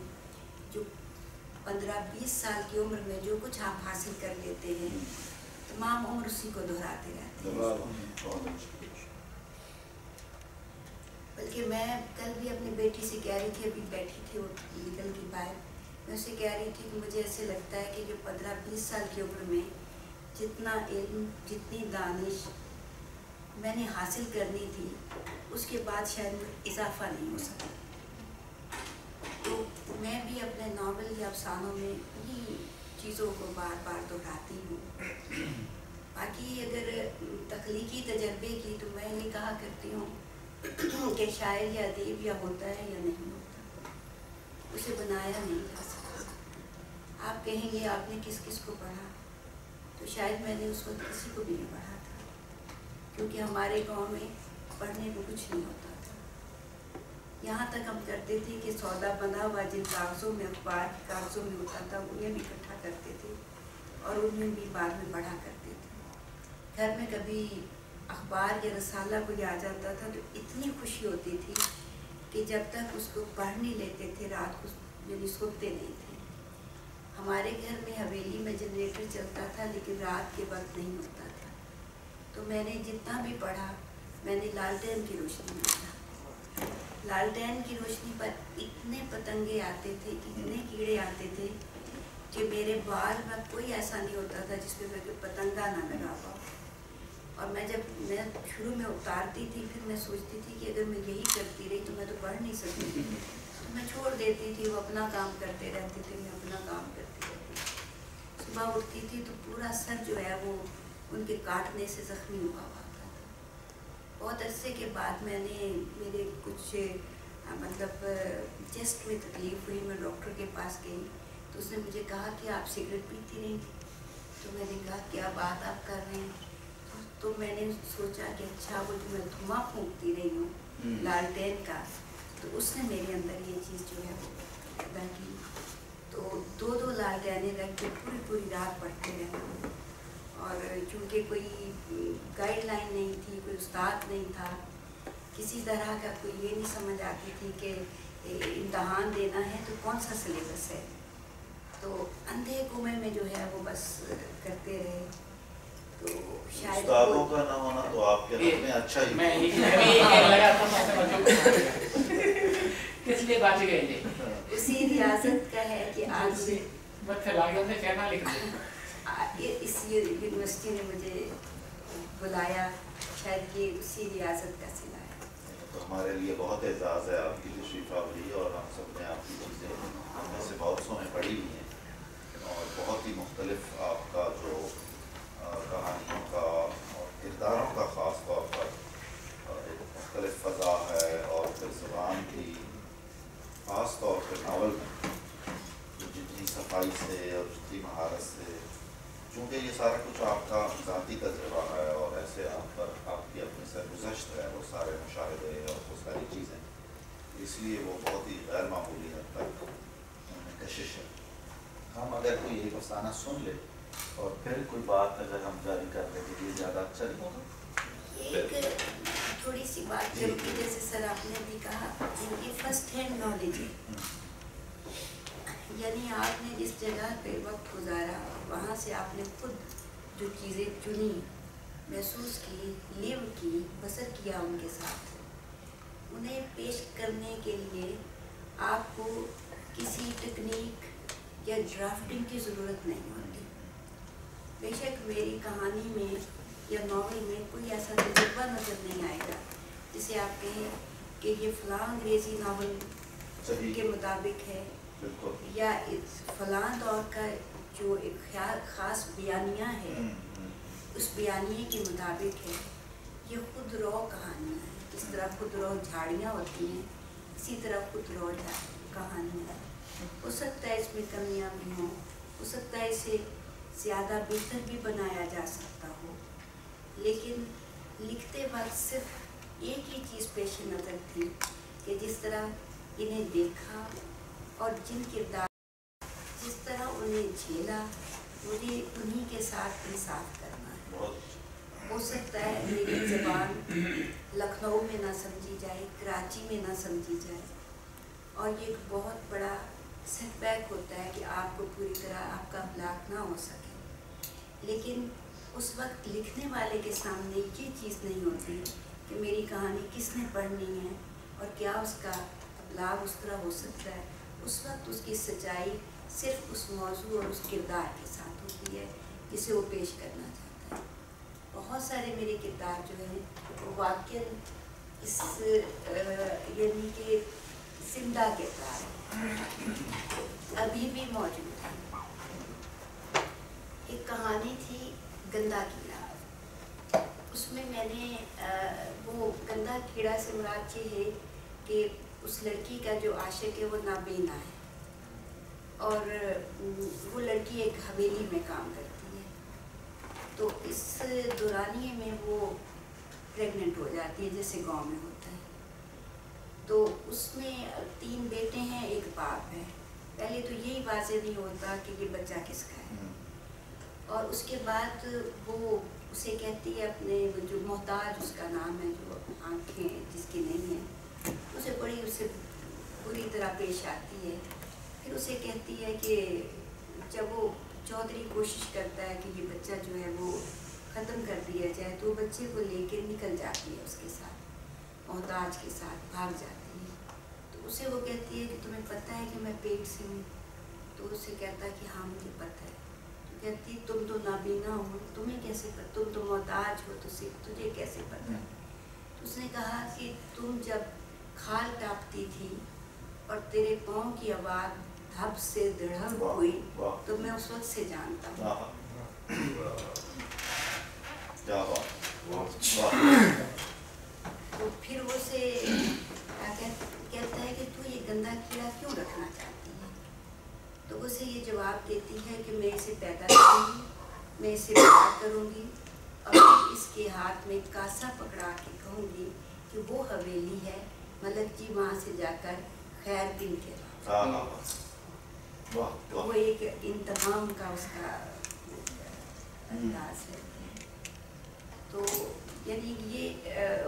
जो 15-20 साल की उम्र में जो कुछ आप हासिल कर लेते हैं, तमाम उम्र उसी को दोहराते रहते हैं। बल्कि मैं कल भी अपनी बेटी से कह रही थी, अभी बैठी थी वो निकल के बाहर, मैं उससे कह रही थी कि मुझे ऐसे लगता है कि जो 15-20 साल की उम्र में जितना इल्म, जितनी दानिश मैंने हासिल करनी थी, उसके बाद शायद इजाफा नहीं हो सका। तो मैं भी अपने नावल या अफसानों में इन्हीं चीज़ों को बार बार दोहराती हूँ। बाकी अगर तख्लीकी तजर्बे की तो मैं ये कहा करती हूँ कि शायर या अदीब या होता है या नहीं होता, उसे बनाया नहीं जा सकता। आप कहेंगे आपने किस किस को पढ़ा, तो शायद मैंने उस वक्त किसी को भी नहीं पढ़ा था, क्योंकि हमारे गांव में पढ़ने को कुछ नहीं होता था। यहाँ तक हम करते थे कि सौदा बना हुआ जिन कागज़ों में, अखबार के कागज़ों में होता था, उन्हें भी इकट्ठा करते थे और उन्हें भी बाद में पढ़ा करते थे। घर में कभी अखबार या रसाला कोई आ जाता था तो इतनी खुशी होती थी कि जब तक उसको पढ़ नहीं लेते थे रात को यानी सोते नहीं थे। हमारे घर में हवेली में जनरेटर चलता था, लेकिन रात के वक्त नहीं होता था। तो मैंने जितना भी पढ़ा, मैंने लालटेन की रोशनी में पढ़ा। लालटेन की रोशनी पर इतने पतंगे आते थे, इतने कीड़े आते थे कि मेरे बाल में कोई ऐसा नहीं होता था जिसमें मैं पतंगा ना लगा पाऊँ। और मैं शुरू में उतारती थी, फिर मैं सोचती थी कि अगर मैं यही करती रही तो मैं तो पढ़ नहीं सकती थी, तो मैं छोड़ देती थी। वो अपना काम करते रहते थे, मैं अपना काम करती रहती थी। सुबह उठती थी तो पूरा सर जो है वो उनके काटने से ज़ख्मी हुआ था। बहुत अरसे के बाद मेरे कुछ मतलब चेस्ट में तकलीफ़ हुई, मैं डॉक्टर के पास गई तो उसने मुझे कहा कि आप सिगरेट पीती नहीं थी। तो मैंने कहा क्या बात आप कर रहे हैं, तो मैंने सोचा कि अच्छा वो जो मैं धुआं फूंकती रही हूँ लालटेन का, तो उसने मेरे अंदर ये चीज़ जो है वो पैदा की। तो 2-2 लालटेनें रख के पूरी रात पढ़ते रहना। और चूँकि कोई गाइडलाइन नहीं थी, कोई उस्ताद नहीं था, किसी तरह का कोई ये नहीं समझ आती थी कि इम्तहान देना है तो कौन सा सिलेबस है, तो अंधे कुएं में जो है वो बस करते रहे। तो शायद उस्तादों का ना होना तो आपके हाथ में अच्छा ही मैं ये लगा था किस लिए बात गई थी, उसी रियासत का है कि आज बच्चे लागे से कहना लिख दे। इस यूनिवर्सिटी ने मुझे बुलाया शायद ये उसी रियासत का सिला है। तो हमारे लिए बहुत एजाज़ है आपकी तशरीफ़ आवरी, और हम सब ने आपकी चीज़ें में से बहुत सौ में पढ़ी हुई हैं, और बहुत ही मुख्तलिफ आपका जो कहानियों का और किरदारों का ख़ास तौर पर एक मुख्तलिफ फ़ज़ा है, और फिर ज़ुबान की ख़ास तौर पर नावल में जितनी सफाई से और जितनी महारत से, चूँकि ये सारा कुछ आपका ज़ाती तजुर्बा है और ऐसे आप पर आपकी अपनी सरगुज़श्त है, वो सारे मुशाहिदे और वो सारी चीज़ें, इसलिए वो बहुत ही गैर मामूली हद तक उनमें कशिश है। हम अगर कोई एक अफसाना सुन ले और फिर कोई बात अगर हम जारी कर लें तो ये ज़्यादा अच्छा नहीं होगा। एक थोड़ी सी बात जबकि जैसे सर आपने भी कहा, इनकी फर्स्ट हैंड नॉलेज है, यानी आपने जिस जगह पे वक्त गुजारा वहाँ से आपने खुद जो चीज़ें चुनी, महसूस की, लिव की, बसर किया उनके साथ, उन्हें पेश करने के लिए आपको किसी टेक्निक या ड्राफ्टिंग की ज़रूरत नहीं होती। बेशक मेरी कहानी में या नावल में कोई ऐसा तजुर्बा नज़र नहीं आएगा जिसे आप कहें कि ये फ़लाँ अंग्रेज़ी नावल के मुताबिक है या इस फ़लाँ दौर का जो एक ख़ास बयानिया है उस बयानिए के मुताबिक है। ये खुद रौ कहानियाँ हैं, जिस तरह खुद रौ झाड़ियाँ होती हैं इसी तरह खुद रौ कहानियाँ। हो सकता है इसमें कमियाँ भी हों, हो सकता है इसे ज़्यादा बेहतर भी बनाया जा सकता हो, लेकिन लिखते वक्त सिर्फ एक ही चीज़ पेश नज़र थी कि जिस तरह इन्हें देखा और जिन किरदार जिस तरह उन्हें झेला, मुझे उन्हीं के साथ इंसाफ करना है। हो सकता है मेरी ज़बान लखनऊ में ना समझी जाए, कराची में ना समझी जाए, और ये एक बहुत बड़ा सेटबैक होता है कि आपको पूरी तरह आपका अखलाक ना हो सके। लेकिन उस वक्त लिखने वाले के सामने ये चीज़ नहीं होती कि मेरी कहानी किसने पढ़नी है और क्या उसका अखलाक उस तरह हो सकता है। उस वक्त उसकी सच्चाई सिर्फ उस मौजू और उस किरदार के साथ होती है जिसे वो पेश करना चाहता है। बहुत सारे मेरे किरदार जो हैं वो वाकई इस यानी कि जिंदा किरदार अभी भी मौजूद है। एक कहानी थी गंदा कीड़ा, उसमें मैंने वो गंदा कीड़ा से मुराद ये है कि उस लड़की का जो आशिक है वो नाबीना है और वो लड़की एक हवेली में काम करती है। तो इस दौरानिए में वो प्रेग्नेंट हो जाती है जैसे गांव में होता है। तो उसमें 3 बेटे हैं, एक बाप है। पहले तो यही वाज़ेह नहीं होता कि ये बच्चा किसका है, और उसके बाद वो उसे कहती है अपने जो मोहताज उसका नाम है, जो आँखें जिसकी नहीं है, उसे पूरी तरह पेश आती है। फिर उसे कहती है कि जब वो चौधरी कोशिश करता है कि ये बच्चा जो है वो ख़त्म कर दिया जाए, तो वो बच्चे को लेकर निकल जाती है उसके साथ, मोहताज के साथ भाग जाती है। तो उसे वो कहती है कि तुम्हें पता है कि मैं पेट से हूँ? तो उसे कहता है कि हाँ मुझे पता है। तो कहती तुम तो नाबीना हो, तुम्हें कैसे पता? तुम तो मोहताज हो, तो तुझे कैसे पता? तो उसने कहा कि तुम जब खाल टापती थी और तेरे पाँव की आवाज़ धप से दृढ़ हुई तो मैं उस वक्त से जानता हूँ। तो फिर वो से कहता है कि तू ये गंदा कीड़ा क्यों रखना चाहती है? तो उसे ये जवाब देती है कि मैं इसे पैदा करूँगी, मैं इसे बड़ा करूँगी और इसके हाथ में कासा पकड़ा के कहूँगी कि वो हवेली है, मलक जी वहाँ से जाकर खैर बिन के वो एक इंतहाम का उसका अंदाज है। तो यानी ये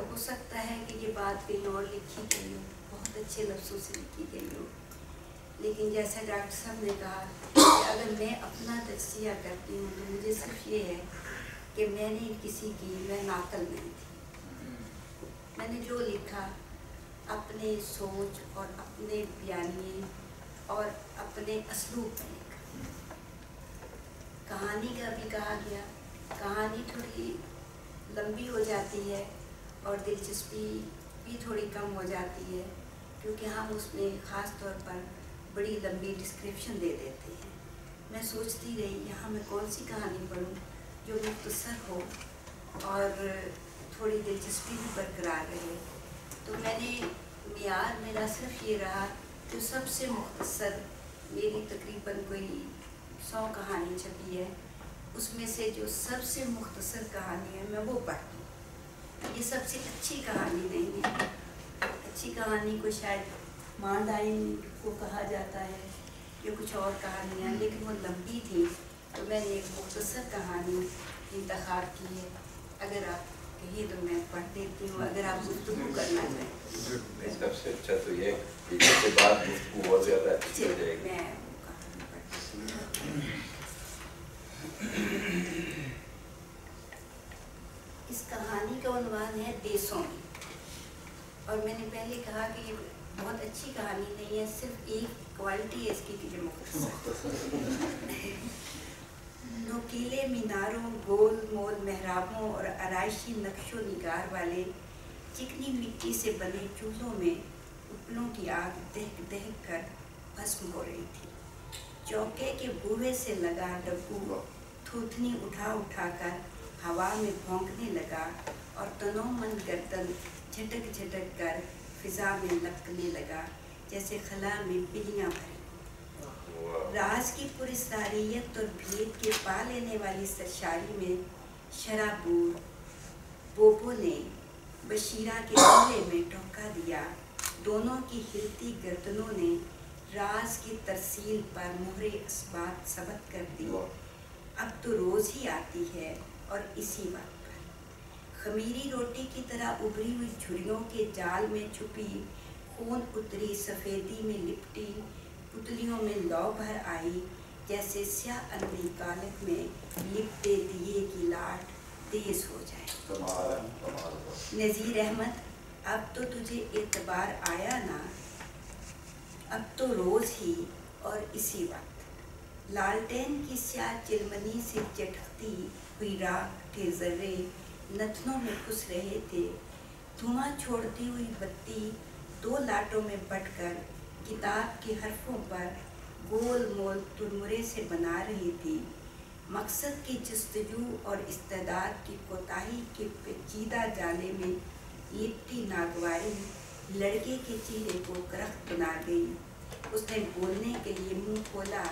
हो सकता है कि ये बात कहीं और लिखी गई हो, बहुत अच्छे लफ्ज़ों से लिखी गई हो, लेकिन जैसा डॉक्टर साहब ने कहा कि अगर मैं अपना तज्ज़िया करती हूँ तो मुझे सिर्फ ये है कि मैंने किसी की मैं नाकल नहीं थी। मैंने जो लिखा अपने सोच और अपने बयानिए और अपने असलूब में लिखा। कहानी का भी कहा गया, कहानी थोड़ी लंबी हो जाती है और दिलचस्पी भी थोड़ी कम हो जाती है, क्योंकि हम उसमें ख़ास तौर पर बड़ी लंबी डिस्क्रिप्शन दे देते हैं। मैं सोचती रही यहाँ मैं कौन सी कहानी पढूं जो मुख्तसर हो और थोड़ी दिलचस्पी भी बरकरार रहे। तो मैंने मियार मेरा सिर्फ ये रहा कि सबसे मुख्तसर, मेरी तकरीबन कोई 100 कहानी छपी है, उसमें से जो सबसे मुख्तसर कहानी है मैं वो पढ़ती हूँ। ये सबसे अच्छी कहानी नहीं है, अच्छी कहानी को शायद मांडाइन को कहा जाता है या कुछ और कहानियाँ, लेकिन वो लंबी थी तो मैंने एक मुख्तसर कहानी इंतखाब की है। अगर आप कहिए तो मैं पढ़ देती हूँ, अगर आप गुफ्तगू करना चाहें। सबसे अच्छा तो ये कि इसके बाद गुफ्तगू बहुत ज़्यादा अच्छी हो जाएगी। मैं वो कहानी पढ़ती हूँ। इस कहानी का उन्वान है देशों में, और मैंने पहले कहा कि ये बहुत अच्छी कहानी नहीं है, सिर्फ एक क्वालिटी है इसकी कि मुख्तसर। नोकीले मीनारों, गोल मोल मेहराबों और आराइशी नक्शो निगार वाले चिकनी मिट्टी से बने चूल्हों में उपलों की आग दहक दहक कर भस्म हो रही थी। चौके के बूहे से लगा डब्बू थूथनी उठा उठा कर हवा में भौंकने लगा और तनोमन गर्दन झटक झटक कर फिजा में लपकने लगा जैसे खला में बिल्लियाँ भरी। राज की पुरस्कारियत और भेद के पा लेने वाली सरशारी में शराबूर बोबो ने बशीरा के गले में टोका दिया। दोनों की हिलती गर्दनों ने राज की तरसील पर मोहरे इस्बात सबत कर दी। अब तो रोज़ ही आती है और इसी वक्त पर खमीरी रोटी की तरह उभरी हुई झुर्रियों के जाल में छुपी खून उतरी सफ़ेदी में लिपटी पुतलियों में लौ भर आई, जैसे स्याह अंधी कालक में लिपटे दिए की लाट तेज हो जाए। नज़ीर अहमद, अब तो तुझे एतबार आया ना, अब तो रोज़ ही और इसी वक्त। लालटेन की स्याह चिलमनी से चटकती हुई राख के जर्रे नथनों में घुस रहे थे। धुआं छोड़ती हुई बत्ती 2 लाटों में बटकर किताब के हरफों पर गोल मोल तुरमुरे से बना रही थी। मकसद की जस्तजू और इस्तेदाद की कोताही के पेचीदा जाले में लिपटी नागवारी लड़के के चेहरे को करख्त बना गई। उसने बोलने के लिए मुंह खोला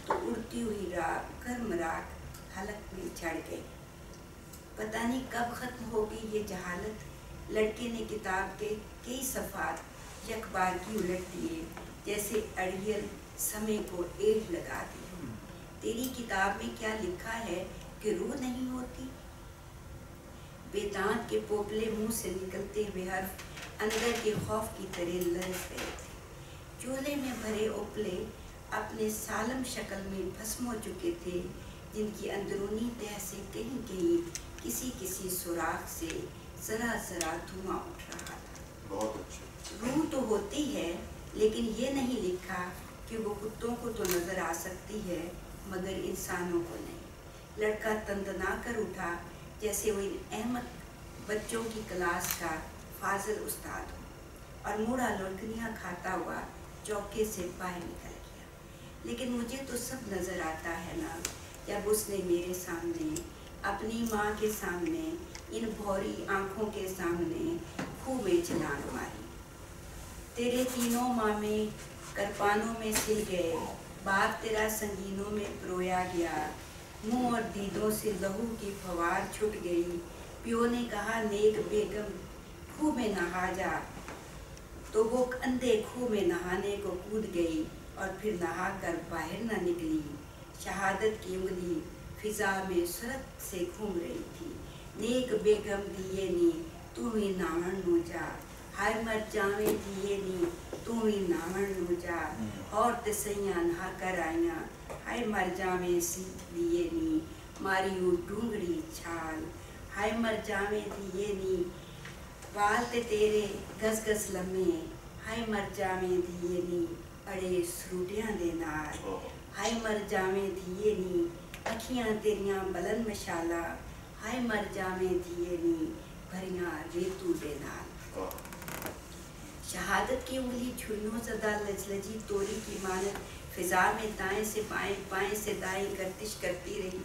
तो उड़ती हुई राख गर्म राख हलक में चढ़ गई। पता नहीं कब खत्म होगी ये जहालत। लड़के ने किताब के कई सफ़ात यकबार की उलट दिए, जैसे अड़ियल समय को एड़ लगा दी। तेरी किताब में क्या लिखा है कि रूह नहीं होती? बेदांत के पोपले मुंह से निकलते हुए हर्फ अंदर के खौफ की तरह लरस रहे थे। चूल्हे में भरे उपले अपने सालम शक्ल में भस्म हो चुके थे, जिनकी अंदरूनी तह से कहीं कहीं किसी किसी सुराख से जरा जरा धुआं उठ रहा था। बहुत अच्छे। रूह तो होती है, लेकिन ये नहीं लिखा कि वो कुत्तों को तो नजर आ सकती है मगर इंसानों को नहीं। लड़का तंदना कर उठा जैसे वो अहमद बच्चों की क्लास का फाजिल उस्ताद हो, और मुड़ा लुढ़कनियाँ खाता हुआ चौके से बाहर निकल गया। लेकिन मुझे तो सब नजर आता है ना, जब उसने मेरे सामने, अपनी माँ के सामने, इन भौरी आँखों के सामने खूब छलांग मारी। तेरे तीनों मामे करपानों में सिल गए, बाप तेरा संगीनों में परोया गया। मुंह और दीदों से लहू की फवार छूट गई। पियो ने कहा नेक बेगम खूह में नहा जा, तो वो अंधे खूह में नहाने को कूद गई और फिर नहा कर बाहर न निकली। शहादत की उंगली फिजा में सुरत से घूम रही थी। नेक बेगम दिए नी तू ही नावण नो जा, हाय मर जावे दिए नी तू ही नावण नो जा। और तसैया नहा कर आया, हाय मर जावे सी दिए नी मारी वो डूंगड़ी छाल। हाय मर जावे दिए नी वाल ते तेरे गस गस लम्हे, हाय मर जावे दिए नी अड़े सरूटियां दे नाल। हाय मर जावे दिए नी अखियां तेरियां बलन मशाला, हाय मर जावे दिए नी भरिया रेतू दे नाल। शहादत की उंगली छुरियों सदा लजलजी तोरी की मानत फिजा में दाएं से बाएं बाएं से दाएं गर्दिश करती रही।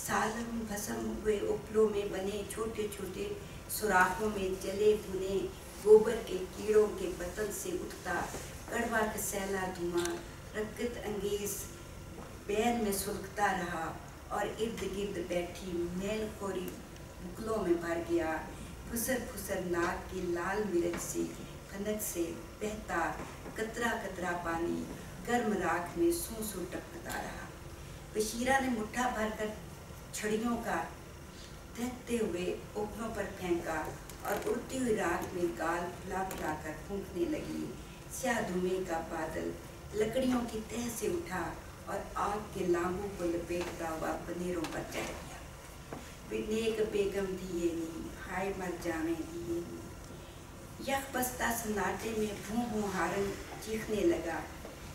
सालम भसम हुए उपलों में बने छोटे छोटे सुराखों में जले भुने गोबर के कीड़ों के बतन से उठता कड़वा कसैला धुआं रक्कत अंगेज बैन में सुलगता रहा और इर्द गिर्द बैठी मैलखोरी बुकलों में भर गया। फुसर फुसर नाक की लाल मिर्च से खनक से बहता कतरा कतरा पानी गर्म राख में सू सू टपकता रहा। बशीरा ने मुट्ठा भरकर छड़ियों का दहकते हुए उपलों पर फेंका और उड़ती हुई राख में गाल फुला फुला कर फूंकने लगी। स्याह धुएं का बादल लकड़ियों की तह से उठा और आग के लांबों को लपेटता हुआ बनेरों पर चढ़ गया। विनेक बेगम दिए नी हाय मर जावे दिए नी। यख बस्ता सन्नाटे में भूं भूं हारन चीखने लगा।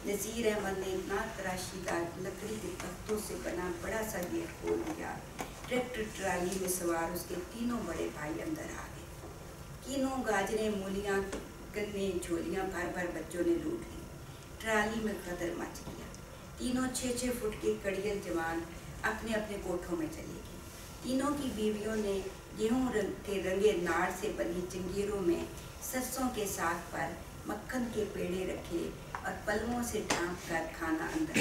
नज़ीर अहमद ने नाक तराशीदार लकड़ी के तख्तों से बना बड़ा सा गेट खोल दिया। ट्रैक्टर ट्राली में सवार उसके तीनों बड़े भाई अंदर आ गए। कीनों गाजरें मूलियाँ गन्ने झोलियाँ भर भर बच्चों ने लूट ली। ट्राली में कदर मच गया। तीनों 6-6 फुट के कड़ियल जवान अपने अपने कोठों में चले गए। तीनों की बीवियों ने गेहूं के रंगे नाड़ से बनी चंगेरों में सरसों के साग पर मक्खन के पेड़े रखे और पलवों से ढांप कर खाना अंदर।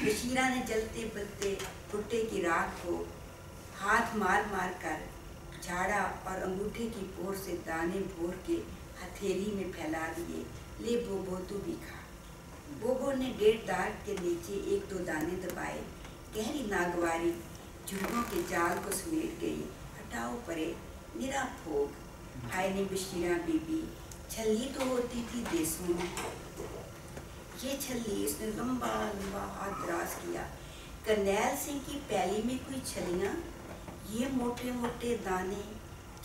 बशीरा ने जलते बलते भुट्टे की राख को हाथ मार मार कर झाड़ा और अंगूठे की पोर से दाने भोर के हथेली में फैला दिए। ले बोबो तू भी खा। बोबो ने 1.5 दांत के नीचे 1-2 दाने दबाए। गहरी नागवारी झुर्गों के जाल को समेट गई। हटाओ परे निरा भोग। हाय ने बशीरा बीबी छल्ली तो होती थी देसों में। ये छल्ली इसने लंबा लंबा हाथ दराज किया। करनैल सिंह की पैली में कोई छलियाँ, ये मोटे मोटे दाने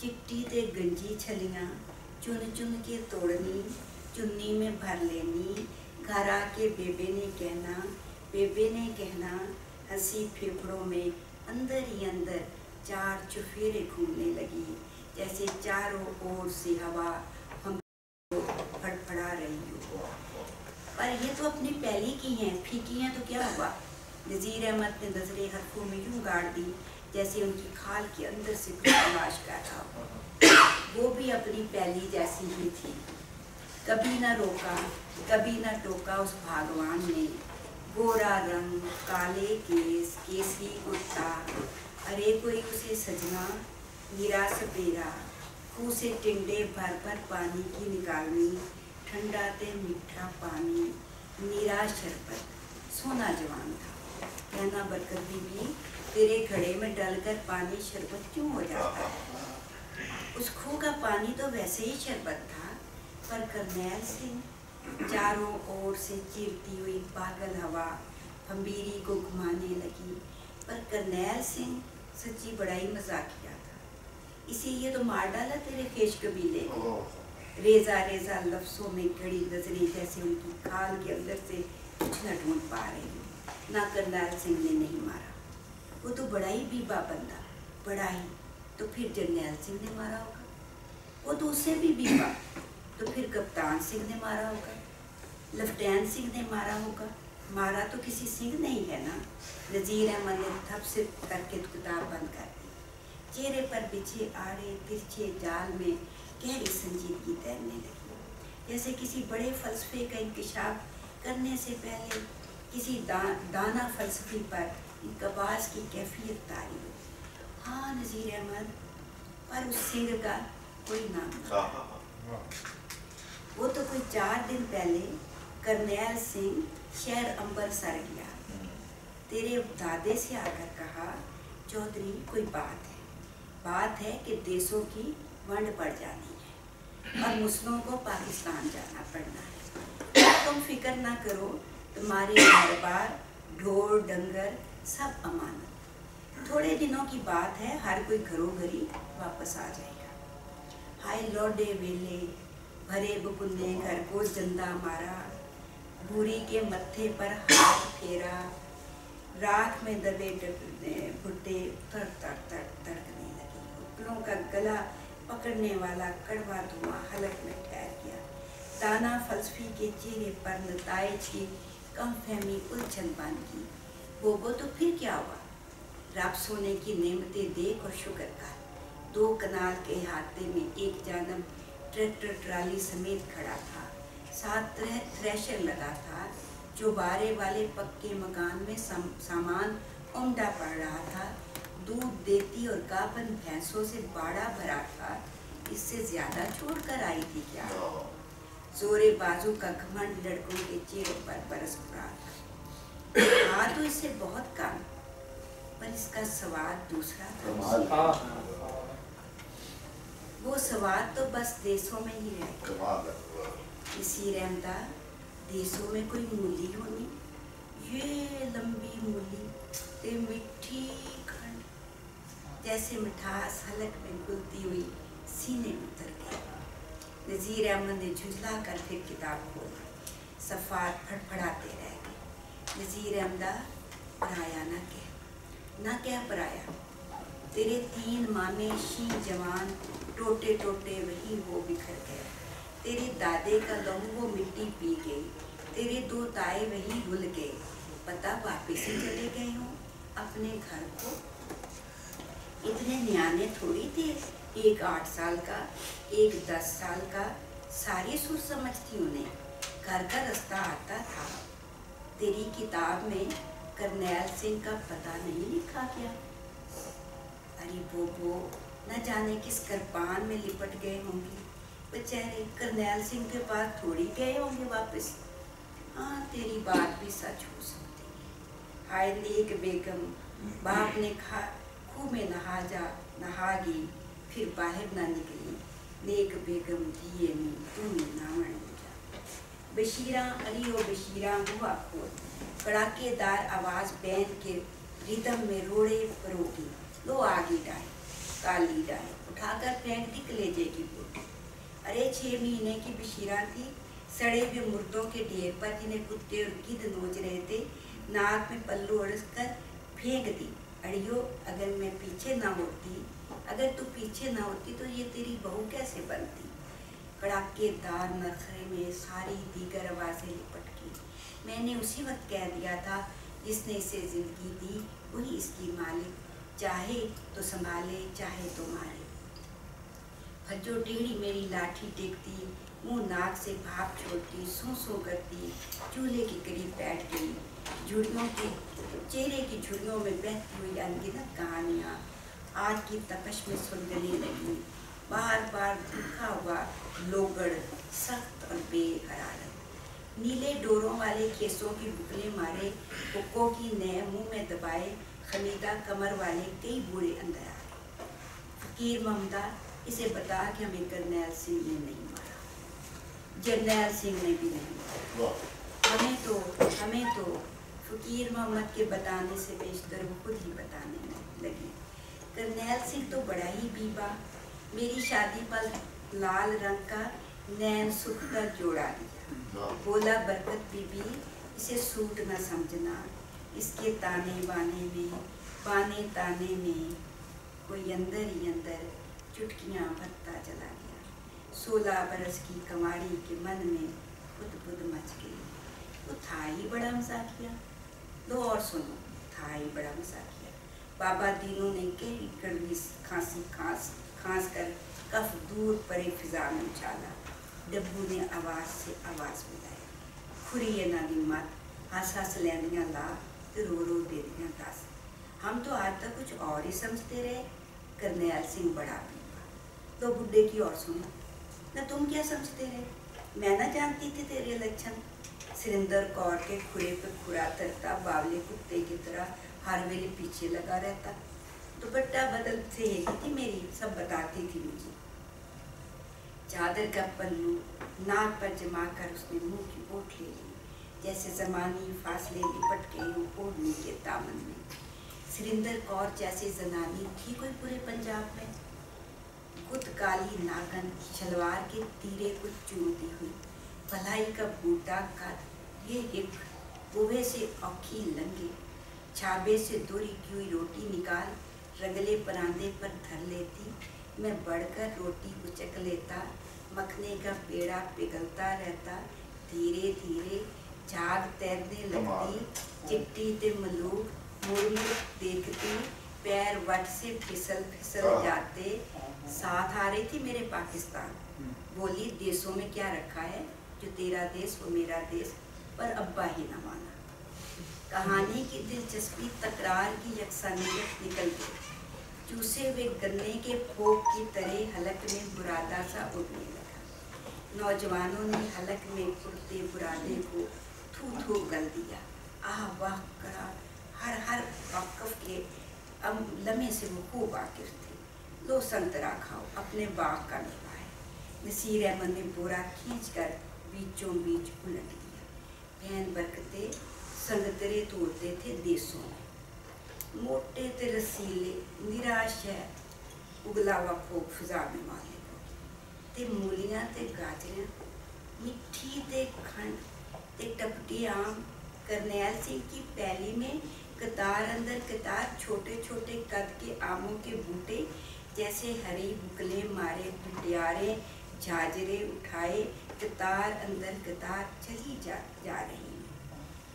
चिट्टी ते गंजी छलियाँ चुन चुन के तोड़नी चुन्नी में भर लेनी। घर आके बेबे ने कहना हंसी फेफड़ों में अंदर ही अंदर 4 चुफेरे घूमने लगी जैसे चारों ओर से हवा हम फड़फड़ा रही हो। पर ये तो अपनी पैली की हैं, फीकी हैं तो क्या हुआ। नज़ीर अहमद ने नजरें हरफों में यूं गाड़ दी जैसे उनकी खाल के अंदर से कुछ तलाश कर रहा हो। वो भी अपनी पैली जैसी ही थी। कभी ना रोका कभी ना टोका उस भागवान ने। गोरा रंग काले केस केसरी कुर्ता अरे कोई उसे सजना मीरा सपेरा। खूह से टिंडे भर भर पानी की निकालनी। ठंडा ते मीठा पानी नीरा शरबत। सोना जवान था। कहना बरकत बीबी तेरे घड़े में डलकर पानी शरबत क्यों हो जाता है। उस खूह का पानी तो वैसे ही शरबत था। पर करनैल सिंह चारों ओर से चीरती हुई पागल हवा भंबीरी को घुमाने लगी। पर करनैल सिंह सच्ची बड़ा ही मजाकिया था। इसीलिए तो मार डाला तेरे खेश कबीले को। रेजा रेजा लफ्ज़ों में घड़ी नजरें जैसे उनकी खाल के अंदर से कुछ न ढूंढ पा रही हो। ना करनैल सिंह ने नहीं मारा। वो तो बड़ा ही बीबा बंदा। बड़ा ही तो फिर जरनैल सिंह ने मारा होगा। वो तो उससे भी बीबा तो फिर कप्तान सिंह ने मारा होगा। लेफ्टिनेंट सिंह ने मारा होगा। मारा तो किसी सिंह नहीं है ना। नज़ीर अहमद ने थप से करके किताब बंद कर दी। चेहरे पर बिछे आड़े तिरछे जाल में गहरी संजीदगी तैरने लगी। जैसे किसी बड़े फलसफे का इंकशाफ करने से पहले किसी दाना फलसफी पर इनकबास की कैफियत तारी हो। हाँ नज़ीर अहमद पर उस सिंह का कोई नाम था। वो तो कोई 4 दिन पहले करनैल सिंह शहर अंबर सर गया। तेरे दादे से आकर कहा चौधरी कोई बात है कि देशों की वंड पड़ जानी है और मुस्लिमों को पाकिस्तान जाना पड़ना है। तुम फिक्र ना करो, तुम्हारे घर बार ढोर डंगर सब अमानत। थोड़े दिनों की बात है, हर कोई घरों घरी वापस आ जाएगा। हाय लौडे वेले भरे बुकुन्ने घर को जंदा मारा। बूढ़ी के मत्थे पर हाथ फेरा। राख में दबे भुट्टे तड़कने लगी। उपलों का गला पकड़ने वाला कड़वा धुआं हलक में ठहर गया। दाना फलसफी के चेहरे पर नताइज की कम फहमी उलझन बन गई। बोबो तो फिर क्या हुआ? रब सोने की नेमतें देख और शुक्र कर। 2 कनाल के हाथे में एक जानब ट्रैक्टर ट्राली समेत खड़ा था, साथ थ्रेशर लगा था। जो बारे वाले पक्के मकान में सामान उमड़ा पड़ रहा था। दूध देती और गाभन भैंसों से बाड़ा भरा था। इससे ज्यादा छोड़ कर आई थी क्या? जोरे बाजू का घमंड लड़कों के चेहरों पर बरस पड़ा था। हाँ तो इससे बहुत कम, पर इसका स्वाद दूसरा था। वो स्वाद तो बस देशों में ही रहता। इसी रहमदा देशों में कोई मूली होनी, ये लंबी मूली ते मिठी खंड, जैसे मिठास हलक में घुलती हुई सीने में उतर गई। नज़ीर अहमद ने झुंझला कर फिर किताब खोली। सफ़ात फड़फड़ाते रह गए। नज़ीर अहमदा, पराया ना क्या पराया? तेरे 3 मामे शी जवान टोटे टोटे वही वो बिखर गए। तेरे दादे का लहू वो मिट्टी पी गई। तेरे 2 ताए वही भूल गए। पता वापिस ही चले गए हों अपने घर को। इतने न्याने थोड़ी थे, एक 8 साल का, एक 10 साल का। सारी सुर समझती उन्हें, घर का रास्ता आता था। तेरी किताब में करनैल सिंह का पता नहीं लिखा क्या? अरे बोबो, न जाने किस करपान में लिपट गए होंगे बेचारे। करनैल सिंह के पास थोड़ी गए होंगे वापस। हाँ, तेरी बात भी सच हो सकती है। हाय नेक बेगम, बाप ने खूह में नहा गई, फिर बाहर ना निकली। नेक बेगम दिए में तूने नावण जा। बशीरा अली ओ बशीरा हुआ खोल, कड़ाकेदार आवाज बैंड के रिदम में रोड़े परोगी। लो आगे डाय, काली डाय उठाकर फेंक दी कलेजे की बोटी। अरे 6 महीने की बशीरा थी, सड़े हुए मुर्दों के ढेर पर जिन्हें कुत्ते और गिद्ध नोच रहे थे, नाक में पल्लू अड़स कर फेंक दी। अड़ियो, अगर मैं पीछे ना होती, अगर तू पीछे ना होती तो ये तेरी बहू कैसे बनती? कड़ाकेदार नखरे में सारी दीगर आवाज़ें लिपट गई। मैंने उसी वक्त कह दिया था, जिसने इसे जिंदगी दी वही इसकी मालिक, चाहे तो संभाले चाहे तो मारे। भज्जो टेढ़ी मेरी लाठी टेकती, मुंह नाक से भाप छोड़ती, सू करती, चूल्हे के करीब बैठ गई। झुर्रियों के चेहरे की झुर्रियों में बहती हुई अनगिनत कहानियाँ आज की तपश में सुलगने लगी। बार बार भूखा हुआ लोगड़, सख्त और बेहरारत। नीले डोरों वाले केसों की बुकले मारे हुक्कों की नए मुंह में दबाए खमीदा कमर वाले कई बूढ़े अंदर आए। फकीर ममदा, इसे बता कि हमें करनैल सिंह ने नहीं मारा, जरनैल सिंह ने भी नहीं मारा। हमें तो फकीर मोहम्मद के बताने से बेशतर वो खुद ही बताने लगी। करनैल सिंह तो बड़ा ही बीबा, मेरी शादी पर लाल रंग का नैन सुख का जोड़ा दिया। बोला बरकत बीबी, इसे सूट न समझना, इसके ताने बाने ताने में कोई अंदर ही अंदर चुटकियाँ भरता चला गया। 16 बरस की कमाड़ी के मन में खुद मच गई। वो था ही बड़ा मजाकिया। लो और सुनो, था ही बड़ा मजाकिया। बाबा दीनों ने कई कड़वी खांसी खांस कर कफ दूर परे फिजा में उछाला। डब्बू ने आवाज से आवाज मिलाई, खुरी ना निम्मत, हंस लैंदियाँ ला तो रो दे दियाँ दस। हम तो आज तक कुछ और ही समझते रहे। करनैल सिंह बड़ा पीपा। तो बुड्ढे की और सुनो न, तुम क्या समझते रहे? मैं न जानती थी तेरे लक्षण। सुरिंदर कौर के खुरे पे खुरा तरता, बावले कुत्ते की तरह हर वेले पीछे लगा रहता। दुपट्टा बदल सहेली थी मेरी, सब बताती थी मुझे। चादर का पल्लू नाक पर जमा कर उसने मुंह की ओट ले ली, जैसे जमानी फासले लिपट गए हों ओढ़नी के दामन में। सुरिंदर कौर जैसी जनानी थी कोई पूरे पंजाब में? गुत काली नागन, शलवार के तीरे कुछ चूमती हुई, भलाई का बूटा कद, ये हिप बुहे से औखी लंगे, छाबे से दूरी की हुई रोटी निकाल रगले परांदे पर धर लेती, मैं बढ़कर रोटी उचक लेता, मखने का पेड़ा पिघलता रहता, धीरे धीरे झाग तैरने लगती, चिट्टी ते मलूक मुड़ मुड़ देखती, पैर वट से फिसल फिसल जाते। साथ आ रही थी मेरे पाकिस्तान, बोली देशों में क्या रखा है, जो तेरा देश वो मेरा देश, पर अब्बा ही न माना। कहानी की दिलचस्पी तकरार की यकसानियत निकल गई, चूसे हुए गन्ने के फोक की तरह हलक में बुरादा सा उड़ने लगा। नौजवानों ने हलक में उड़ते बुरादे को थू थू गल दिया। आह वाह करा, हर हर वक़्फ़ के लम्हे से वो खूब वाकिफ थे। लो संतरा खाओ, अपने बाग का मेवा है। नसीर अहमद ने बोरा खींच कर बीचों बीच उलट दिया। बहन बरकते संगतरे तोड़ते थे देशों में, मोटे ते रसीले निराश है उगला हुआ खोक फिजा में मारने को, ते मूलियां ते गाजरें मिठी ते खंड ते टपटी आम। करनैल सिंह की पैली में कतार अंदर कतार छोटे छोटे कद के आमों के बूटे, जैसे हरी बुकले मारे पिटियारे झाजरे उठाए, कतार अंदर कतार चली जा रही।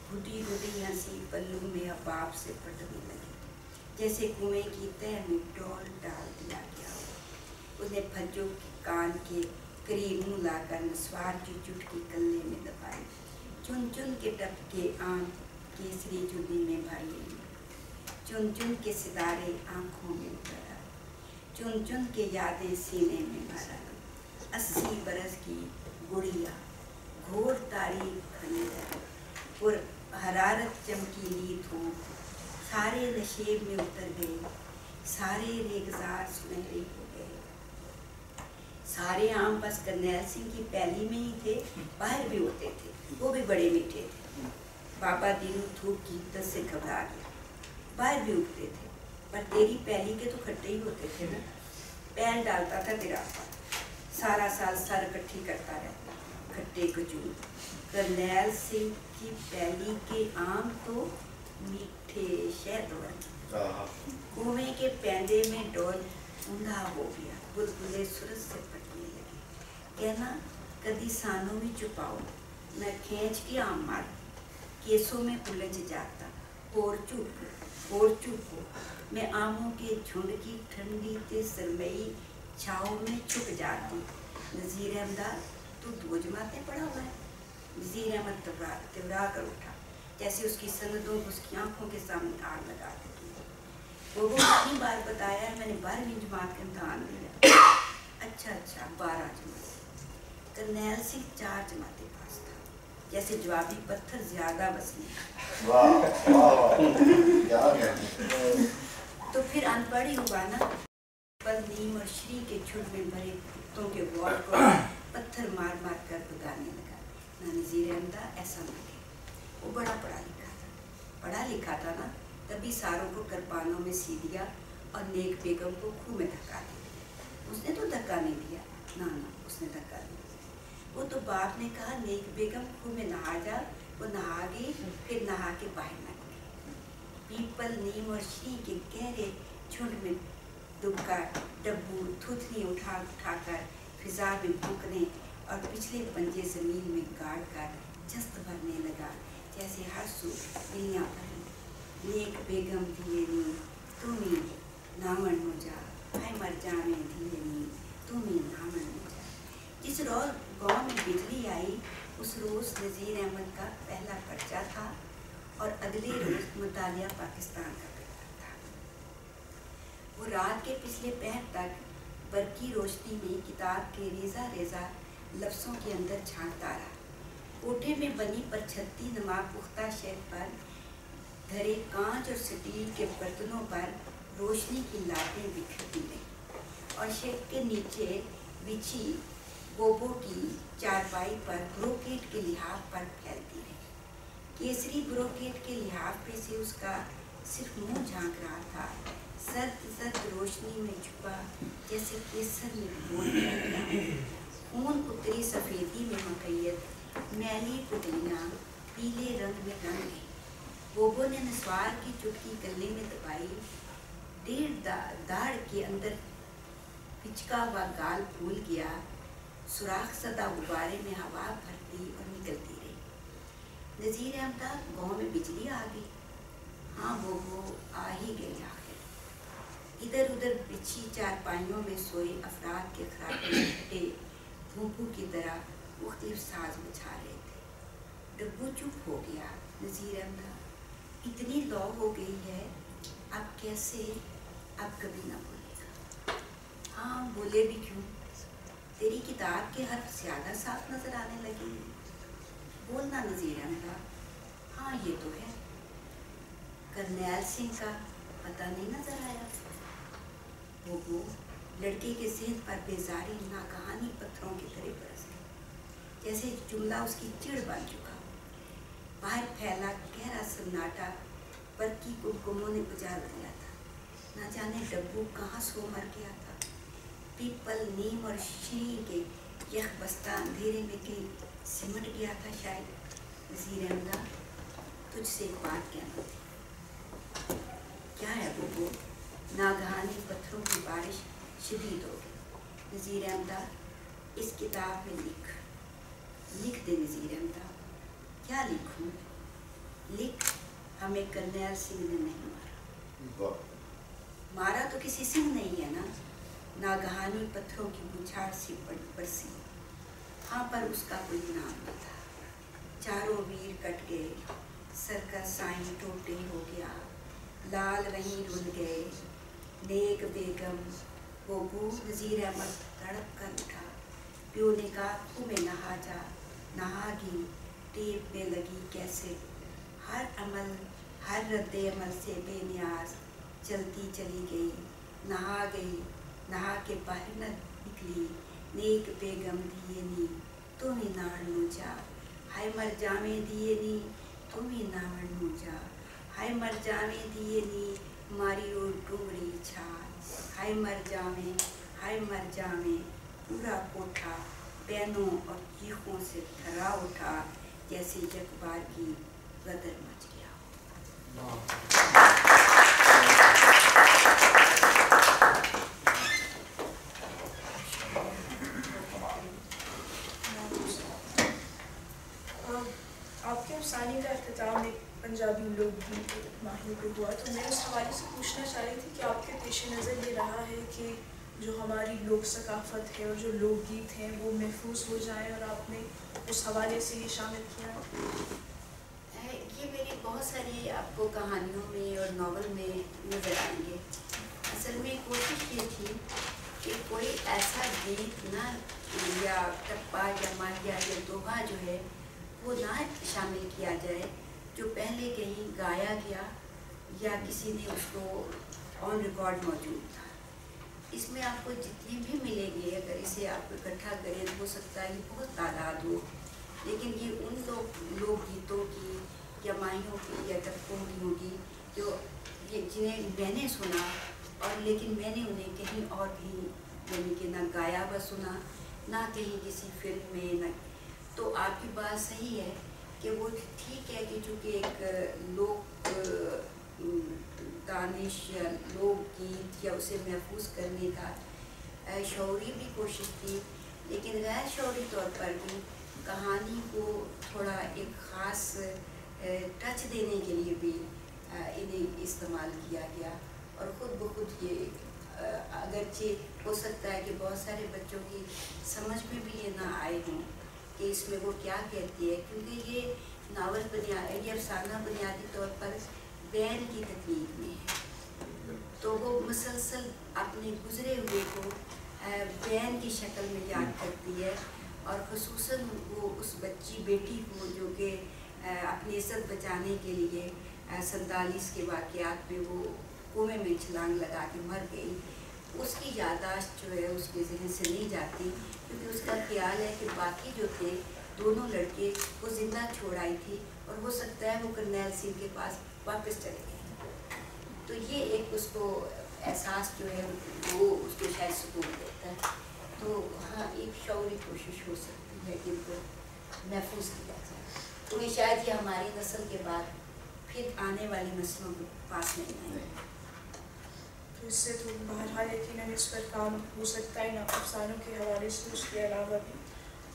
घुटी घुटी हंसी पल्लू में अबाब से पटने लगी, जैसे कुएं की तह में डोल डाल दिया गया हो। उसने फज्जों के कान के करीब मुँह लाकर नस्वार की चुटकी कल्ले में दबाई। चुन चुन के टपके आम केसरी चुन्नी में भाई, चुन चुन के सितारे आँखों में उतर आए, चुन चुन के यादें सीने में भर आई। 80 बरस की गुड़िया घोर तारीफ खंडर और हरारत चमकीली धूप, सारे नशेब में उतर गए, सारे रेगजार सुनहरे हो गए। सारे आम बस करनैल सिंह की पैली में ही थे, बाहर भी होते थे, वो भी बड़े मीठे थे। बाबा दीनू धूप की हिद्दत से घबरा गया, बाहर भी उगते थे, पर तेरी पैली के तो खट्टे ही होते थे ना। पैल डालता था तेरा आपा, सारा साल सर इकट्ठी करता रहता, खट्टे खजूर। करनैल सिंह की पैली के आम तो मीठे शहद, कुएं के पैंदे में डोल ऊंधा हो गया, बुलबुले सूरज से फटने लगे। कहना कदी सानों में छुपाओ, मैं खींच के आम मार केसों में उलझ जाता। और चुप हो, मैं आमों के झुंड की ठंडी ते सरमई छाँव में छुप जाती। नज़ीर अहमद, तू 2 जमातें पढ़ा हुआ है? नज़ीर अहमद तिबरा कर उठा, जैसे उसकी सनदों उसकी आंखों के सामने आग लगा देती। वो कितनी बार बताया है, मैंने 12वीं जमात का इम्तहान दिया। अच्छा 12 जमात। करनैल सिंह 4 जमातें पास था, जैसे जवाबी पत्थर ज्यादा वजनी। तो फिर अनपढ़ ही हुआ ना। पर नीम और श्री के झुंड में भरे कुत्तों के वॉल को पत्थर मार मार कर भगाने लगा। ना नज़ीर अहमद ऐसा ना थे, वो बड़ा पढ़ा लिखा था ना, तभी सारों को करपानों में सी दिया और नेक बेगम को खूह में धक्का दिया। उसने तो धक्का नहीं दिया, ना उसने धक्का दिया। वो तो बाप ने कहा नेक बेगम खूह में नहा जा, वो नहा गई, फिर नहा के बाहर निकली। पीपल नीम और श्री के गहरे झुंड में दुबका डब्बू थुथनी उठा कर फिजा में फूंकने और पिछले पंजे जमीन में गाड़ कर जस्त भरने लगा, जैसे हर सू बिल्लियाँ भरी। नेक बेगम धीरे नी तुम ही नामन हो जा, हाय मर जाने धीरे नी तुम ही नामन हो जा। जिस रोज गाँव में बिजली आई, उस रोज़ नज़ीर अहमद का पहला पर्चा था और अगले रोज़ मुतालिया पाकिस्तान का पेपर था। वो रात के पिछले पहर तक बरकी रोशनी में किताब के रेजा रेजा लफ्ज़ों के अंदर झांकता रहा। कोठे में बनी परछत्ती नमा पुख्ता शेड पर धरे कांच और स्टील के बर्तनों पर रोशनी की लाटें बिखरती रही और शेड के नीचे बिछी गोबो की चारपाई पर ब्रोकेट के लिहाफ पर फैलती रही। केसरी ब्रोकेट के लिहाफ पे से उसका सिर्फ मुंह झांक रहा था, सर्द रोशनी में छुपा जैसे केसर में बोल ऊन उतरी सफ़ेदी में मकैयत मैली पुतलियाँ पीले रंग में रंग गई। बोबो ने निस्वार की चुटकी गले में दबाई, डेढ़ दाढ़ के अंदर पिचका हुआ गाल फूल गया, सुराख सदा गुब्बारे में हवा भरती और निकलती रही। नज़ीर अहमद, गाँव में बिजली आ गई। हाँ बोबो, आ ही गई आखिर। इधर उधर बिछी चारपाइयों में सोए अफराद के खराटे फटे भूपू की तरह मुख्तलिफ साज मचा रहे थे। डब्बू चुप हो गया। नज़ीर अहमद, इतनी लौ हो गई है, अब कैसे, अब कभी ना बोलेगा। हाँ बोले भी क्यों, तेरी किताब के हर्फ ज़्यादा साफ नजर आने लगे हैं। बोलना नज़ीर अहमद। हाँ ये तो है। करनैल सिंह का पता नहीं नजर आया। बोबो, लड़के के सेहत पर बेजारी नाकहानी पत्थरों की तरह बरस गई, जैसे जुमला उसकी चिढ़ बन चुका। बाहर फैला गहरा सन्नाटा बरकी कुमकुमों ने गुजार दिया था। न जाने डब्बू कहाँ सो मर गया था। पीपल, नीम और शीर के यख बस्ता अंधेरे में कहीं सिमट गया था शायद। नज़ीर अहमद, तुझसे एक बात कहना थी। क्या है बोबो? नागहानी पत्थरों की बारिश शदीद हो गई। नज़ीर अहमद, इस किताब में लिख दे नज़ीर अहमद। क्या लिखूं? लिख, हमें करनैल सिंह ने नहीं मारा। मारा तो किसी सिंह नहीं है ना। नागहानी पत्थरों की बुछाड़ सी बरसी। हाँ पर उसका कोई नाम न था। चारों वीर कट गए, सर का साईं टोटे हो गया, लाल वहीं रुल गए, नेक बेगम। बोबू, नज़ीर अहमद तड़प कर उठा। प्यो ने कहा, खूह में नहा जा। नहागी, टेप में लगी कैसे, हर अमल हर रद्दे अमल से बेनियाज चलती चली गई। नहा गई, नहा के बाहर न निकली, नेक बेगम दिए नी तुम ही नाड़ जा। हाय मर जामे दिए नी तुम ही नाड़ जा। हाय मर जामे दिए नी मारी और डूंगरी छा। हाय मर जामे, हाय मर जामे। पूरा कोठा बैनों और चीखों से थर्रा उठा, जैसे जगबार की गदर मच गया। आपके अफसाने का अख्तिताम एक पंजाबी लोकगीत माहिर पे हुआ, तो मैं इस हवाले से पूछना चाह रही थी कि आपके पेश नज़र ये रहा है कि जो हमारी लोक सकाफत है और जो लोकगीत हैं वो महफूज हो जाएं, और आपने उस हवाले से ये शामिल किया। ये मेरी बहुत सारी आपको कहानियों में और नावल में नज़र आएंगे। असल में कोशिश ये थी कि कोई ऐसा गीत ना या टप्पा या माहिया या दोहा जो है वो ना शामिल किया जाए जो पहले कहीं गाया गया या किसी ने उसको ऑन रिकॉर्ड मौजूद था। इसमें आपको जितनी भी मिलेंगे, अगर इसे आप इकट्ठा करें तो हो सकता है ये बहुत तादाद हो, लेकिन ये उन लोकगीतों की या माहियों की या टप्पों की होगी जो ये जिन्हें मैंने सुना, और लेकिन मैंने उन्हें कहीं और कहीं यानी कि ना गाया हुआ सुना, ना कहीं किसी फिल्म में, ना। तो आपकी बात सही है कि वो ठीक है कि चूँकि एक लोक दानिश या लोकगीत या उसे महफूज करने का शौरी भी कोशिश थी, लेकिन गैर शौरी तौर पर भी कहानी को थोड़ा एक ख़ास टच देने के लिए भी इन्हें इस्तेमाल किया गया। और ख़ुद ब खुद ये अगरचे हो सकता है कि बहुत सारे बच्चों की समझ में भी ये ना आए हों कि इसमें वो क्या कहती है, क्योंकि ये नावल ये अफसाना बुनियादी तौर पर बयान की तकनीक में है, तो वो मुसलसल अपने गुज़रे हुए को बयान की शक्ल में याद करती है। और ख़ुसूसन वो उस बच्ची बेटी को जो कि अपनी इज़्ज़त बचाने के लिए 47 के वाक़यात में वो कुएं में छलांग लगा के मर गई, उसकी यादाश्त जो है उसके ज़हन से नहीं जाती, क्योंकि उसका ख्याल है कि बाकी जो थे दोनों लड़के वो ज़िंदा छोड़ आई थी और हो सकता है वो करनैल सिंह के पास वापस चले गए। तो ये एक उसको एहसास जो है वो उसको शायद सुकून देता है। तो हाँ, एक शौरी कोशिश हो सकती है कि इनको महफूज किया जाए। तो ये शायद ये हमारी नस्ल के बाद फिर आने वाले नस्लों के पास नहीं आएंगे। तो इससे तो बहरहाल यकीनन इस पर काम हो सकता है ना अफसानों के हवाले से, उसके अलावा भी।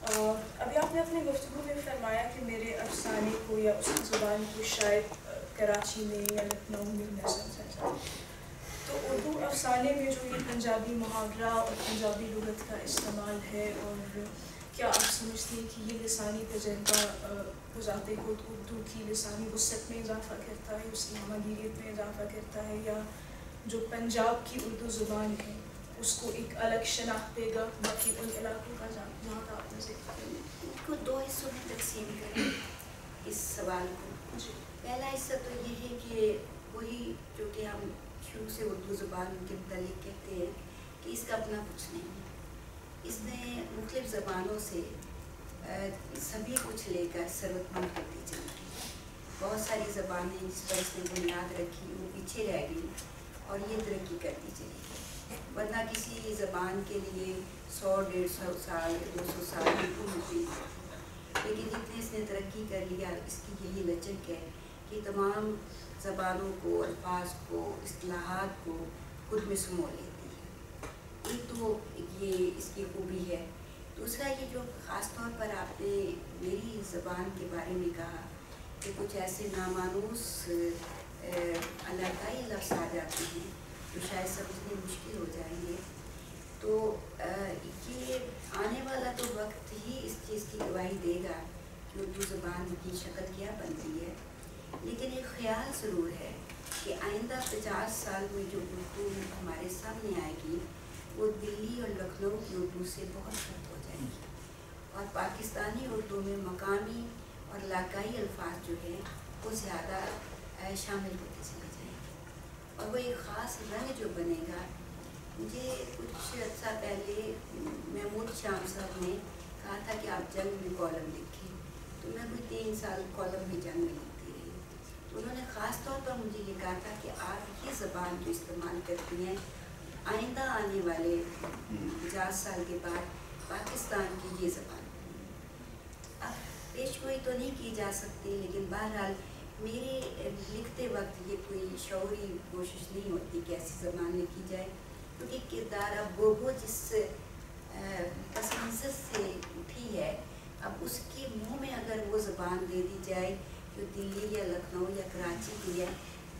अभी आपने अपने गुफ्तगू में फरमाया कि मेरे अफसाने को या उसकी ज़ुबान को शायद कराची में या लखनऊ में न समझा जाए, तो उर्दू अफसाने में जो ये पंजाबी मुहावरा और पंजाबी लुगत का इस्तेमाल है, और क्या आप समझते हैं कि ये लिसानी तजर्बा गुज़ारते खुद उर्दू की लिसानी वसअत में इजाफ़ा करता है, उसकी हमगीरियत में इजाफ़ा करता है, या जो पंजाब की उर्दू ज़ुबान है उसको एक अलग शनाख्त देगा बाकी उन इलाकों का जहाँ का आपने जिक्र किया? इसको दो हिस्सों में तकसीम करें इस सवाल को। पहला हिस्सा तो ये है कि वही जो कि हम शुरू से उर्दू ज़ुबान के मुतालिक कहते हैं कि इसका अपना कुछ नहीं है, इसने मुख्तलिफ़ ज़बानों से सभी कुछ लेकर सरवतमंद करती चली गई। बहुत सारी ज़बानें जिस पर इसने बुनियाद रखी वो पीछे रह गई और ये तरक्की करती चली गई, वरना किसी ज़बान के लिए 100-150 साल 200 साल की उम्र थी, लेकिन जितने इसने तरक्की कर लिया इसकी यही लचक है कि तमाम ज़बानों को, अल्फाज को, इस्तिलाहात को खुद में समो लेती है। एक तो ये इसकी खूबी है। दूसरा ये जो ख़ास तौर पर आपने मेरी ज़बान के बारे में कहा कि कुछ ऐसे नामानूस इलाकाई लफ्ज़ आ जाते हैं जो शायद समझने मुश्किल हो जाएंगे, तो ये आने वाला तो वक्त ही इस चीज़ की गवाही देगा कि उर्दू ज़बान की शक्ल क्या बनती है। लेकिन एक ख़्याल ज़रूर है कि आइंदा 50 साल में जो उर्दू हमारे सामने आएगी वो दिल्ली और लखनऊ की उर्दू से बहुत फर्क हो जाएगी, और पाकिस्तानी उर्दू में मकामी और इलाकाई अल्फाज जो है वो ज़्यादा शामिल होते चले जाएंगे, और वो एक ख़ास रंग जो बनेगा। मुझे कुछ अर्सा पहले महमूद शाम साहब ने कहा था कि आप जंग में कॉलम लिखें, तो मैं कोई 3 साल कॉलम में जंग में लिखती रही। तो उन्होंने ख़ास तौर पर मुझे ये कहा था कि आप ये ज़बान जो इस्तेमाल करती हैं आइंदा आने वाले 50 साल के बाद पाकिस्तान की ये ज़बान। अब पेशगोई तो नहीं की जा सकती, लेकिन बहरहाल मेरे लिखते वक्त ये कोई शौरी कोशिश नहीं होती कि ऐसी ज़बान लिखी जाए, क्योंकि किरदार अब वो जिस पस मंज़र से उठी है, अब उसके मुँह में अगर वो ज़बान दे दी जाए जो दिल्ली या लखनऊ या कराची की है,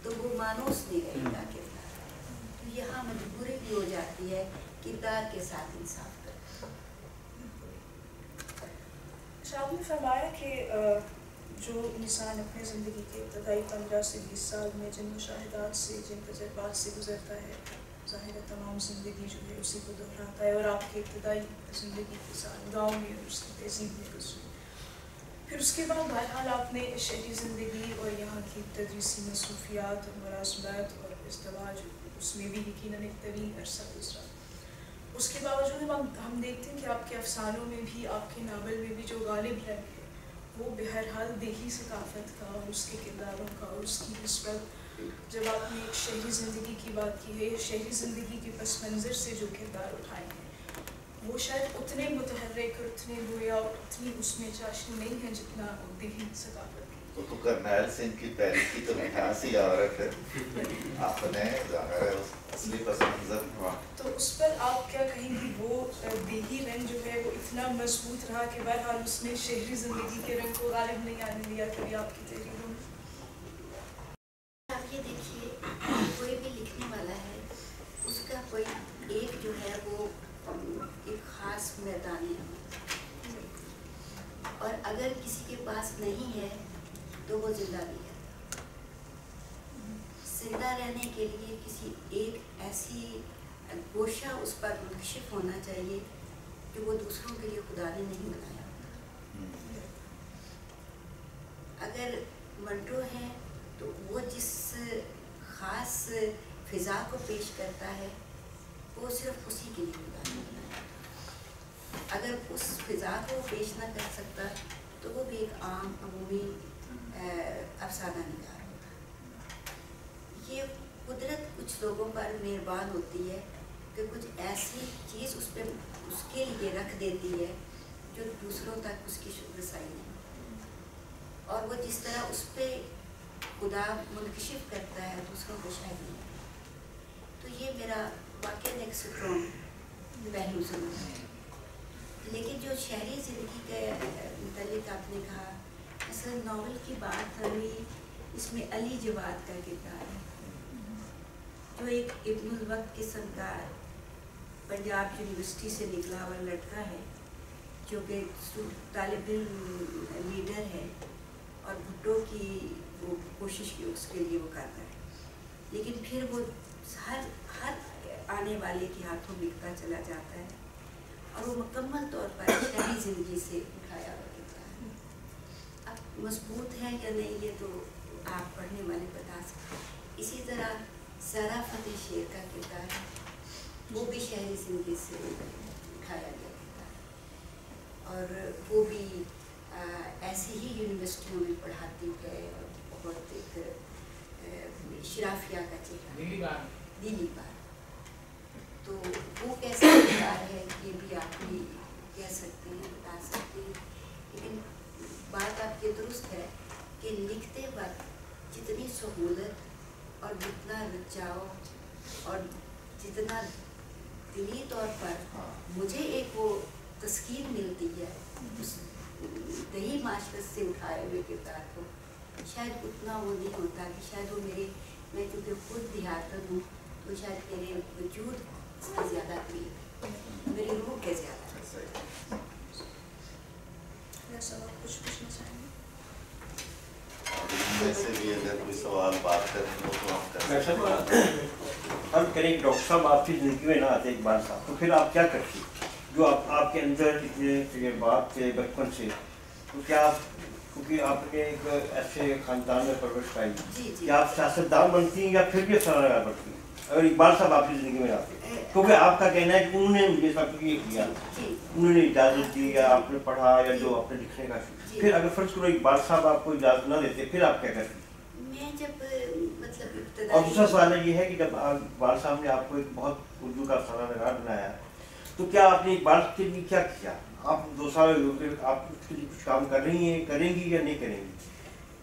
तो वो मानूस नहीं रहेगा किरदार। तो यहाँ मजबूरी भी हो जाती है किरदार के साथ इंसाफ कर। आपने फरमाया कि जो इंसान अपने ज़िंदगी के इब्तदाई 15 से 20 साल में जिन मुशाहिदात से, जिन तजर्बात से गुजरता है, ज़ाहिर है तमाम ज़िंदगी जो है उसी को दोहराता है, और आपके इब्तदाई ज़िंदगी के साथ गाँव में और उसकी तहजीब में गुजरी। फिर उसके बाद बहरहाल आपने शहरी ज़िंदगी और यहाँ की तदरीसी मसरूफियात और मुलाज़मत और इज़्दिवाज, उसमें भी यकीनन एक तवील अरसा गुजरा। उसके बावजूद हम देखते हैं कि आपके अफसानों में भी, आपके नावल में भी जो गालिब रंग है वो बहरहाल देही सकाफ़त का और उसके किरदारों का और उसकी निस्बत। जब आपने एक शहरी ज़िंदगी की बात की है, शहरी ज़िंदगी के पस मंज़र से जो किरदार उठाए हैं वो शायद उतने मुतहर्रिक और उतने गोया और उतनी उसमें चाशनी नहीं है जितना देही सकाफ़त की। तो करनैल सिंह की पहली की तो मिठास ही और है, आपने ज़ाहिर है उस असली पस मंज़र। तो उस पर आप क्या कहेंगी, वो देही रंग जो है वो इतना मजबूत रहा कि बहरहाल उसने शहरी ज़िंदगी के रंग को गालिब नहीं आने दिया कभी आपकी तहरीरों में? आप ये देखिए, कोई भी लिखने वाला है उसका कोई एक जो है वो एक ख़ास मैदान है, और अगर किसी के पास नहीं है तो वो जिंदा नहीं रहता। जिंदा रहने के लिए किसी एक ऐसी गोशा उस पर मुंकशिफ होना चाहिए कि वो दूसरों के लिए खुदा ने नहीं बनाया होता। अगर मंटो है तो वो जिस ख़ास फ़िज़ा को पेश करता है वो सिर्फ उसी के लिए खुदा ने बनाया। अगर उस फ़िज़ा को पेश ना कर सकता तो वो भी एक आम अमूमी अफसाना निगार होता। ये कुदरत कुछ लोगों पर मेहरबान होती है कि कुछ ऐसी चीज़ उस पर उसके लिए रख देती है जो दूसरों तक उसकी रसाई नहीं, और वो जिस तरह उस पर खुदा मुनकशिफ करता है दूसरों को शायद नहीं। तो ये मेरा वाकई एक स्ट्रॉन्ग पहलू ज़रूर है। लेकिन जो शहरी ज़िंदगी के मुतालिक आपने कहा, असल नावल की बात हुई, इसमें अली जवाद का किरदार है जो एक इब्नुल वक्त किस्म का पंजाब यूनिवर्सिटी से निकला हुआ लड़का है जो कि तालिब इल्म लीडर है और भुट्टो की वो कोशिश की उसके लिए वो करता है, लेकिन फिर वो हर आने वाले के हाथों बिकता चला जाता है और वो मुकम्मल तौर पर शहरी ज़िंदगी से उठाया हुआ किरदार है। अब मजबूत है या नहीं ये तो आप पढ़ने वाले बता सकते हैं। इसी तरह ज़रा फतेह शेर का किरदार है, वो भी शहरी ज़िंदगी से उठाया गया किरदार है और वो भी ऐसे ही यूनिवर्सिटियों में पढ़ाती है और बहुत एक शराफिया का चेहरा दिली बार। तो वो कैसा किरदार है ये भी आप भी कह सकते हैं, बता सकते हैं। लेकिन बात आपकी दुरुस्त है कि लिखते वक्त जितनी सहूलत और जितना रुचाव और जितना दिली तौर पर मुझे एक वो तस्कीन मिलती है उस दही माशरत से उठाए हुए किरदार को, शायद उतना वो नहीं होता कि शायद वो मैं क्योंकि खुद देहातन हूँ तो शायद मेरे वजूद इसके ज़्यादा करीब है, मेरी रूह के ज़्यादा। कुछ पूछना चाहेंगे? वैसे भी अगर कोई सवाल बात करें तो आप कर सकते हैं। हम करें डॉक्टर साहब आपकी ज़िंदगी में ना आते एक बार साहब, तो फिर आप क्या करती जो आपके अंदर इतने बात थे बचपन से, तो क्या क्योंकि आपने एक ऐसे ख़ानदान में परवरिश पाई कि आप सियासतदान बनती हैं या फिर भी अफसरान बनती हैं अगर इकबाल साहब आपकी ज़िंदगी में आते? क्योंकि आपका कहना है कि उन्होंने मुझे सब कुछ ये किया, उन्होंने इजाज़त दी या आपने पढ़ा या जो आपने लिखने का, फिर अगर फर्ज करो इकबाल साहब आपको इजाज़त ना देते फिर आप क्या करती? मैं जब मतलब और दूसरा सवाल ये है कि जब इकबाल साहब ने आपको एक बहुत उर्दू का अफसाना बनाया तो क्या आपने इकबाल के लिए क्या किया? आप 2 साल आप उसके लिए कुछ काम कर रही हैं, करेंगी या नहीं करेंगी?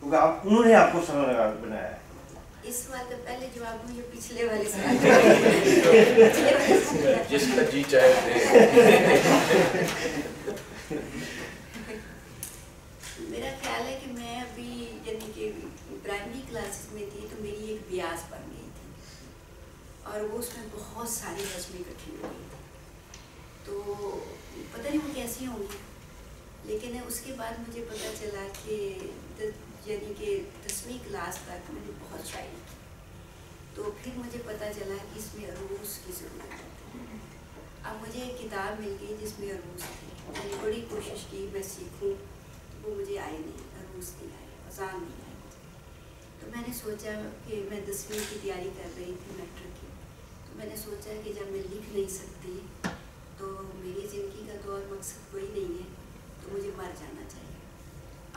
क्योंकि उन्होंने आपको अफसाना बनाया है। इस सवाल का पहले जवाब मुझे पिछले वाले सवाल जिसका जी चाहे मेरा ख्याल है कि मैं अभी यानी कि प्राइमरी क्लासेस में थी तो मेरी एक ब्यास बन गई थी और वो उसमें बहुत सारी रस्में इकट्ठी हो गई थी, तो पता नहीं वो कैसी होंगी, लेकिन उसके बाद मुझे पता चला कि यानी कि 10वीं क्लास तक मैंने बहुत शायरी की, तो फिर मुझे पता चला कि इसमें अरूज की ज़रूरत है। अब मुझे एक किताब मिल गई जिसमें अरूज थी, मैंने बड़ी कोशिश की मैं सीखूं, तो वो मुझे आई नहीं, अरूज नहीं आए, अज़ान नहीं आई मुझे। तो मैंने सोचा कि मैं 10वीं की तैयारी कर रही थी मैट्रिक की, तो मैंने सोचा कि जब मैं लिख नहीं सकती तो मेरी ज़िंदगी का तो और मकसद कोई नहीं है, तो मुझे मर जाना चाहिए।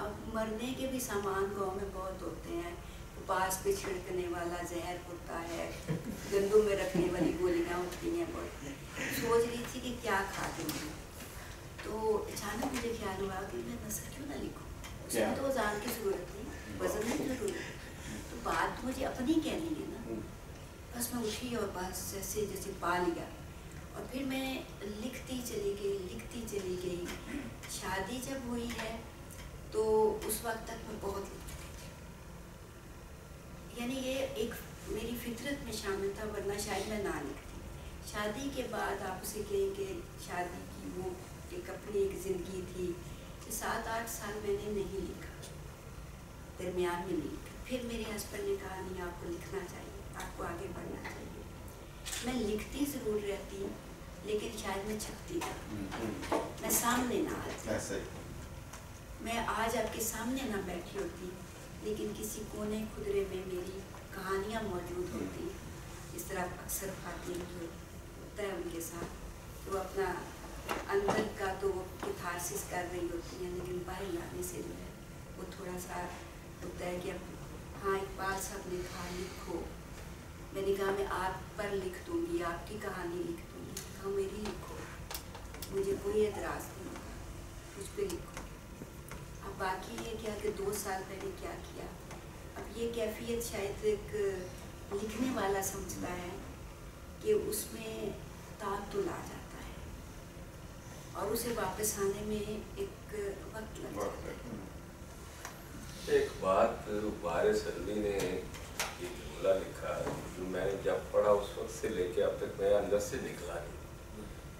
अब मरने के भी सामान गाँव में बहुत होते हैं, पास पे छिड़कने वाला जहर होता है, गंदों में रखने वाली गोलियाँ होती हैं। बहुत सोच रही थी कि क्या खा दूँगी, तो अचानक मुझे ख्याल हुआ कि मैं नस्र क्यों ना लिखूँ, उसमें तो अज़ान की ज़रूरत नहीं, वज़न की ज़रूरत, तो बात मुझे अपनी कहनी है ना। बस मैं उठी और बस जैसे जैसे पा लिया और फिर मैं लिखती चली गई। शादी जब हुई है तो उस वक्त तक मैं बहुत लिख चुकी थी, यानी ये एक मेरी फितरत में शामिल था, वरना शायद मैं ना लिखती। शादी के बाद आप उसे कहें कि शादी की वो एक अपनी एक ज़िंदगी थी, 7-8 साल मैंने नहीं लिखा, दरमियान में नहीं लिखा। फिर मेरे हस्बैंड ने कहा नहीं आपको लिखना चाहिए, आपको आगे बढ़ना चाहिए। मैं लिखती ज़रूर रहती लेकिन शायद मैं छपती नहीं, मैं सामने ना आती। मैं आज आपके सामने ना बैठी होती लेकिन किसी कोने खुदरे में मेरी कहानियाँ मौजूद होती, इस तरह अक्सर खातिन जो होता है उनके साथ, तो अपना अंदर का तो वो किथारसिस कर रही होती हैं, लेकिन बाहर लाने से जो है वो थोड़ा सा होता है कि अब हाँ इकबाल साहब ने कहा लिखो, मैंने कहा मैं आप पर लिख दूँगी, आपकी कहानी लिख दूँगी, कहा मेरी लिखो, मुझे कोई एतराज़ नहीं होगा, मुझ पर लिखो। अब बाकी ये क्या कि 2 साल पहले क्या किया, अब ये कैफियत शायद एक लिखने वाला समझता है कि उसमें तातुल आ जाता है और उसे वापस आने में एक वक्त लग जाता है। एक बात वारिस अलवी ने एक जुमला लिखा जो मैंने जब पढ़ा उस वक्त से लेके अब तक मेरे अंदर से निकला नहीं।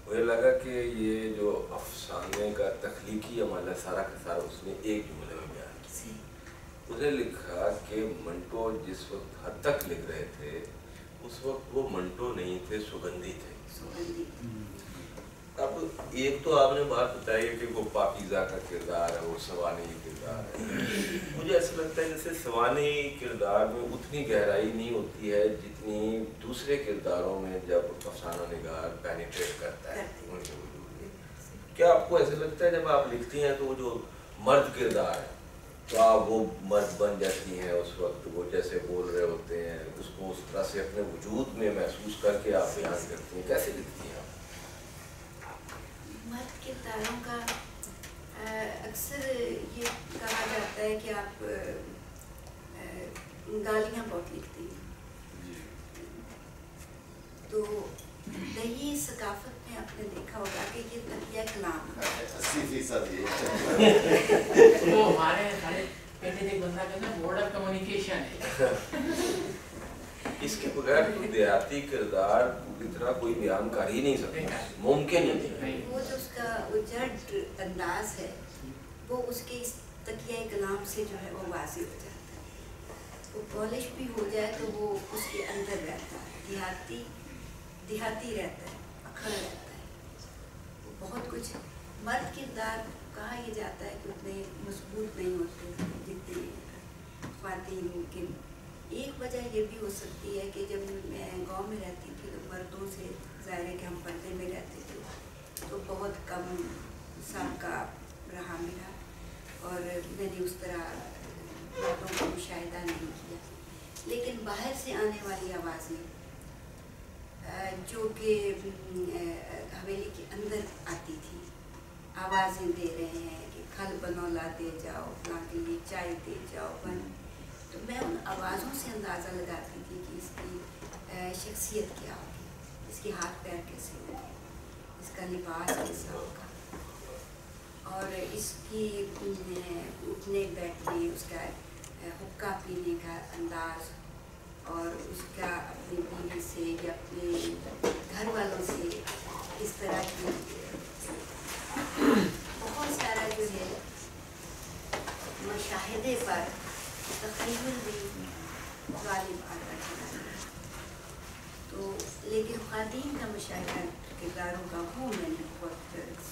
मुझे लगा कि ये जो अफसाने का तख्लीकी अमल है सारा का सारा उसने एक जुमले में बयान किया। उसने लिखा कि मंटो जिस वक्त हद तक लिख रहे थे उस वक्त वो मंटो नहीं थे, सुगंधी थे। अब एक तो आपने बात बताई है कि वो पाकीज़ा का किरदार है, वो सवानी किरदार है। मुझे ऐसा लगता है जैसे सवानी किरदार में उतनी गहराई नहीं होती है जितनी दूसरे किरदारों में जब अफसाना निगार पेनिट्रेट करता है उनके वजूद में। क्या आपको ऐसा लगता है जब आप लिखती हैं तो वो जो मर्द किरदार है तो आप वो मर्द बन जाती हैं उस वक्त, वो जैसे बोल रहे होते हैं उसको उस तरह से अपने वजूद में महसूस करके आप बयान करती हैं, कैसे लिखती हैं आप? मर्द किरदारों का अक्सर ये कहा जाता है कि आप गालियाँ बहुत लिखती हैं। तो दही सकाफत में आपने देखा होगा कि ये तकिया कलाम 80% ये तो हमारे कहते थे बंदा कहना मोड ऑफ कम्युनिकेशन है। इसके बगैर तो देहाती किरदार की तरह कोई बयान कर ही नहीं सकता, मुमकिन ही नहीं। वो जो उसका उजड़ अंदाज है वो उसके इस तकिया कलाम से जो है वो वाज़ेह हो जाता है। वो पॉलिश भी हो जाए तो वो उसके अंदर रहता है, देहाती रहता है, अखड़ रहता है। वो बहुत कुछ मर्द किरदार कहा यह जाता है कि उतने मजबूत नहीं होते जितने ख्वातीन के। एक वजह ये भी हो सकती है कि जब मैं गांव में रहती थी तो मर्दों से ज़ाहिर है कि हम पर्दे में रहते थे तो बहुत कम साका रहा मेरा और मैंने उस तरह मर्दों का मुशाहिदा नहीं किया। लेकिन बाहर से आने वाली आवाज़ें जो कि हवेली के अंदर आती थी, आवाज़ें दे रहे हैं कि खल बनौला दे जाओ, फलां के लिए चाय दे जाओ बन, तो मैं उन आवाज़ों से अंदाज़ा लगाती थी कि इसकी शख्सियत क्या होगी, इसके हाथ पैर कैसे होंगे, इसका लिबास कैसा होगा और इसकी उठने बैठने, उसका हुक्का पीने का अंदाज़ और उसका अपनी बीवी से या अपने घर वालों से इस तरह की बहुत सारा जो है मुशाहिदे पर तखय्युल भी गालिब आता है। तो लेकिन ख़वातीन का मुशाहिदा किरदारों का वो मैंने बहुत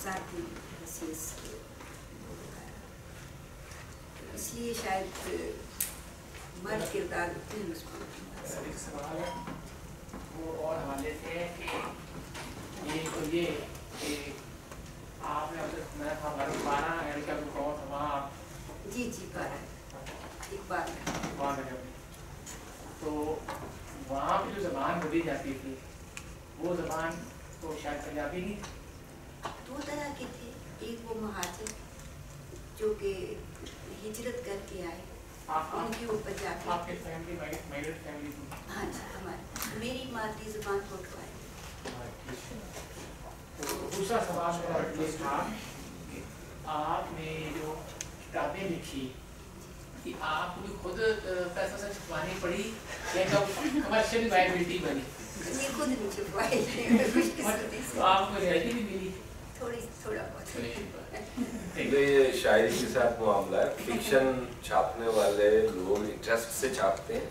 ज़ाती हसीस इसलिए शायद मर्द किरदार उतने मजबूत हैं। एक सवाल है वो और हवाले से है कि ये तो ये कि आपने अब तक सुना था हमारे 12 अमेरिका को कौन था वहाँ आप जी 12 एक बार तो वहाँ पे जो ज़बान बोली जाती थी वो ज़बान तो शायद पंजाबी नहीं थी। दो तरह के थे, एक वो महाजिर जो कि हिजरत करके आए उनकी वो पंजाबी। आपके फैमिली माइग्रेट फैमिली थी? हाँ जी हमारी मेरी मादरी ज़बान पटवा है। तो दूसरा सवाल मेरा ये था कि आपने जो किताबें लिखी कि आपको खुद पैसा से छुपवानी पड़ी या कमर्शियल वायबिलिटी बनी? ये खुद नहीं छुपवाई तो आपको रियायती भी मिली? थोड़ा बहुत। ये शायरी के साथ मामला है, फिक्शन छापने वाले लोग इंटरेस्ट से छापते हैं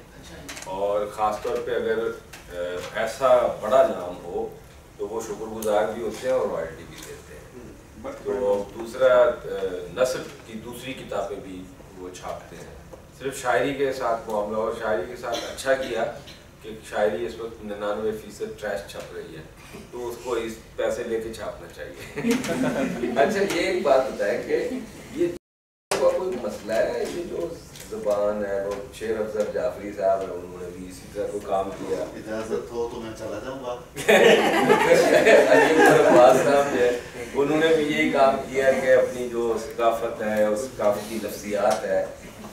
और ख़ास तौर पे अगर ऐसा बड़ा नाम हो तो वो शुक्रगुजार भी होते हैं और रॉयल्टी भी देते हैं। तो दूसरा नस्र की दूसरी किताबें भी वो छापते हैं। सिर्फ शायरी के साथ मामला और शायरी के साथ अच्छा किया कि शायरी इस वक्त 99% ट्रैश छप रही है तो उसको इस पैसे लेके छापना चाहिए। अच्छा ये एक बात बताएं कि ये कोई मसला है, ये जो ज़बान है वो शेर अफजल जाफरी साहब है उन्होंने भी इसी तरह को काम किया। इजाज़त हो तो मैं चला जाऊँगा। उन्होंने भी यही काम किया कि अपनी जो सकाफत है उस सकाफती लफ्ज़ियात है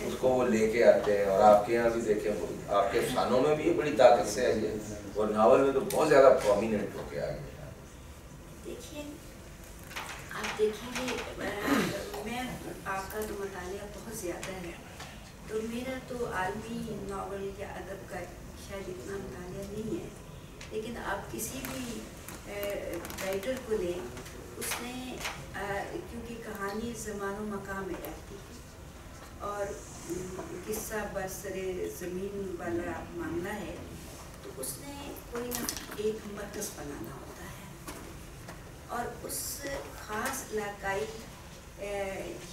उसको वो लेके आते हैं। और आपके यहाँ भी देखें, आपके अफसानों में भी ये बड़ी ताकत से आई है और नावल में तो बहुत ज़्यादा प्रोमिनेंट होके आ गया। देखिए, आप देखेंगे मैं आपका तो मतालिया बहुत ज़्यादा है, तो मेरा तो आलमी नावल या अदब का शायद इतना मतालिया नहीं है, लेकिन आप किसी भी राइटर को लें, उसने क्योंकि कहानी ज़मानो मकाम में रहती है और किस्सा बरसरे ज़मीन वाला मामला है, तो उसने कोई ना एक मरकज़ बनाना होता है और उस ख़ास इलाकाई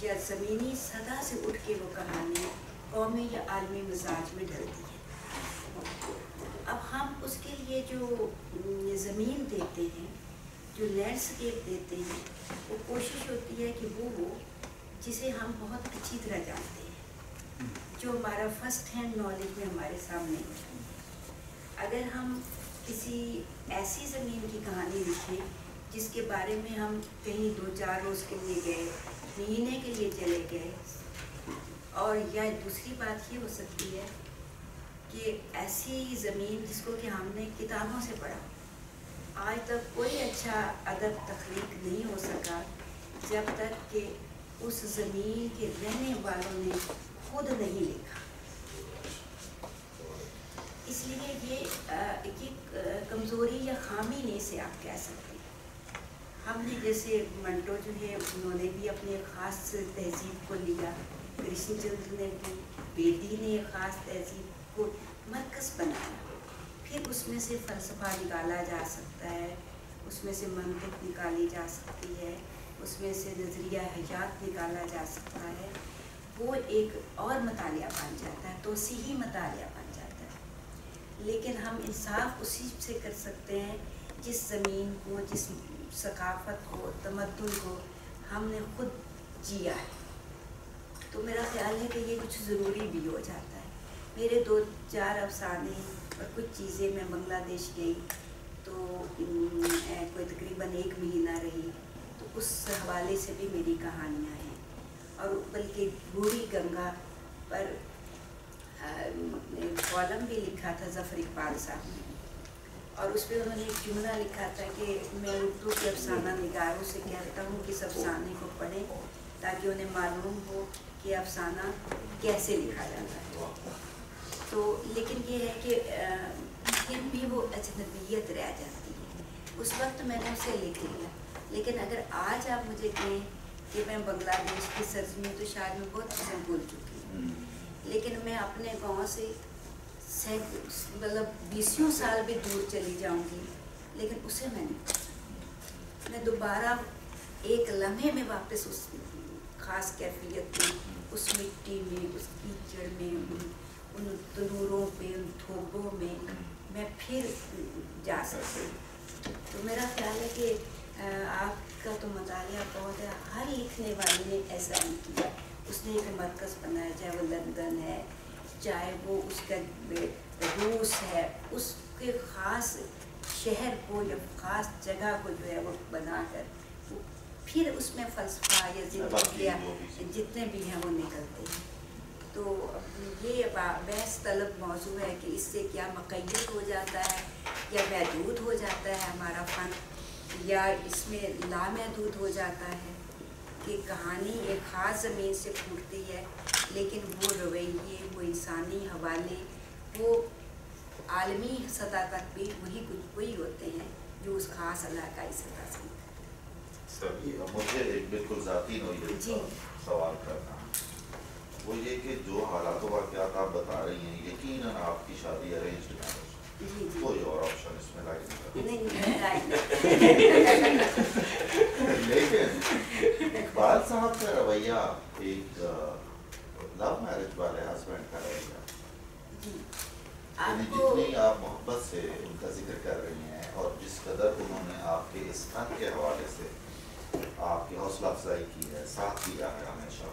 या ज़मीनी सतह से उठ के वो कहानी कौमी या आलमी मिजाज में ढलती है। अब हम उसके लिए जो ज़मीन देते हैं, जो लैंडस्केप देते हैं, वो कोशिश होती है कि वो हो जिसे हम बहुत अच्छी तरह जानते हैं, जो हमारा फर्स्ट हैंड नॉलेज में हमारे सामने है। अगर हम किसी ऐसी ज़मीन की कहानी लिखें जिसके बारे में हम कहीं 2-4 रोज़ के लिए गए, महीने के लिए चले गए, और या दूसरी बात ये हो सकती है कि ऐसी ज़मीन जिसको कि हमने किताबों से पढ़ा, आज तक कोई अच्छा अदब तख्लीक नहीं हो सका जब तक कि उस ज़मीन के रहने वालों ने खुद नहीं लिखा। इसलिए ये कमज़ोरी या खामी नहीं से आप कह सकते। हमने जैसे मंटो जो है उन्होंने भी अपने ख़ास तहजीब को लिया, कृष्णचंद्र ने भी, बेदी ने ख़ास तहजीब को मरकज़ बनाया, फिर उसमें से फ़लसफ़ा निकाला जा सकता है, उसमें से मंतिक निकाली जा सकती है, उसमें से नज़रिया हयात निकाला जा सकता है, वो एक और मतालिया बन जाता है, तोसीही मतालिया बन जाता है। लेकिन हम इंसाफ उसी से कर सकते हैं जिस ज़मीन को, जिस सकाफ़त को, तमद्दुन को हमने खुद जिया है। तो मेरा ख़्याल है कि ये कुछ ज़रूरी भी हो जाता है। मेरे 2-4 अफसाने और कुछ चीज़ें, मैं बांग्लादेश गई तो कोई तकरीबन 1 महीना रही, तो उस हवाले से भी मेरी कहानियाँ हैं। और बल्कि बूढ़ी गंगा पर कॉलम भी लिखा था ज़फ़र इकबाल साहब ने, और उस पर उन्होंने एक जुमला लिखा था कि मैं उर्दू के अफसाना निगारों से कहता हूँ कि इस अफसाने को पढ़ें ताकि उन्हें मालूम हो कि अफसाना कैसे लिखा जाता है। तो लेकिन ये है कि फिर भी वो अजनबियत रह जाती है। उस वक्त मैंने उसे लिख लिया, लेकिन अगर आज आप मुझे कहें कि मैं बांग्लादेश की सरजमी, तो शायद मैं बहुत चीज़ें भूल चुकी हूँ, लेकिन मैं अपने गाँव से मतलब 20 साल भी दूर चली जाऊंगी, लेकिन उसे मैं दोबारा एक लम्हे में वापस उस ख़ास कैफियत में, उस मिट्टी में, उस कीचड़ में, उन तनूरों पे, उन थोबों में मैं फिर जा सकती। तो मेरा ख्याल है कि आपका तो मतालिया बहुत है। हर लिखने वाले ने ऐसा नहीं किया, उसने एक मरकज़ बनाया, चाहे वो लंदन है, चाहे वो उसका रूस है, उसके ख़ास शहर को या ख़ास जगह को जो है वो बनाकर फिर उसमें फ़लसफ़ा या ज़िंदगी जितने भी हैं वो निकलते हैं। तो ये बहस तलब मौजू है कि इससे क्या मुक़य्यद हो जाता है या महदूद हो जाता है हमारा फ़न, या इसमें लामहदूद हो जाता है कि कहानी एक ख़ास ज़मीन से फूटती है, लेकिन वो रवैये, वो इंसानी हवाले, वो आलमी सतह तक भी वही होते हैं जो उस ख़ास इलाक़ाई सतह से। मुझे एक बिल्कुल ज़ाती नोयत का सवाल करना, वो ये कि जो हालात वाक़यात आप बता रही हैं, यकीनन आपकी शादी अरेंज्ड मैरिज, कोई और ऑप्शन इसमें नहीं लेकिन इकबाल साहब का रवैया एक लव मैरिज वाले हस्बैंड का रवैया, जितनी आप मोहब्बत से उनका जिक्र कर रही हैं और जिस कदर उन्होंने आपके इस फन के हवाले से आपकी हौसला अफजाई की है, साथ दिया है हमेशा,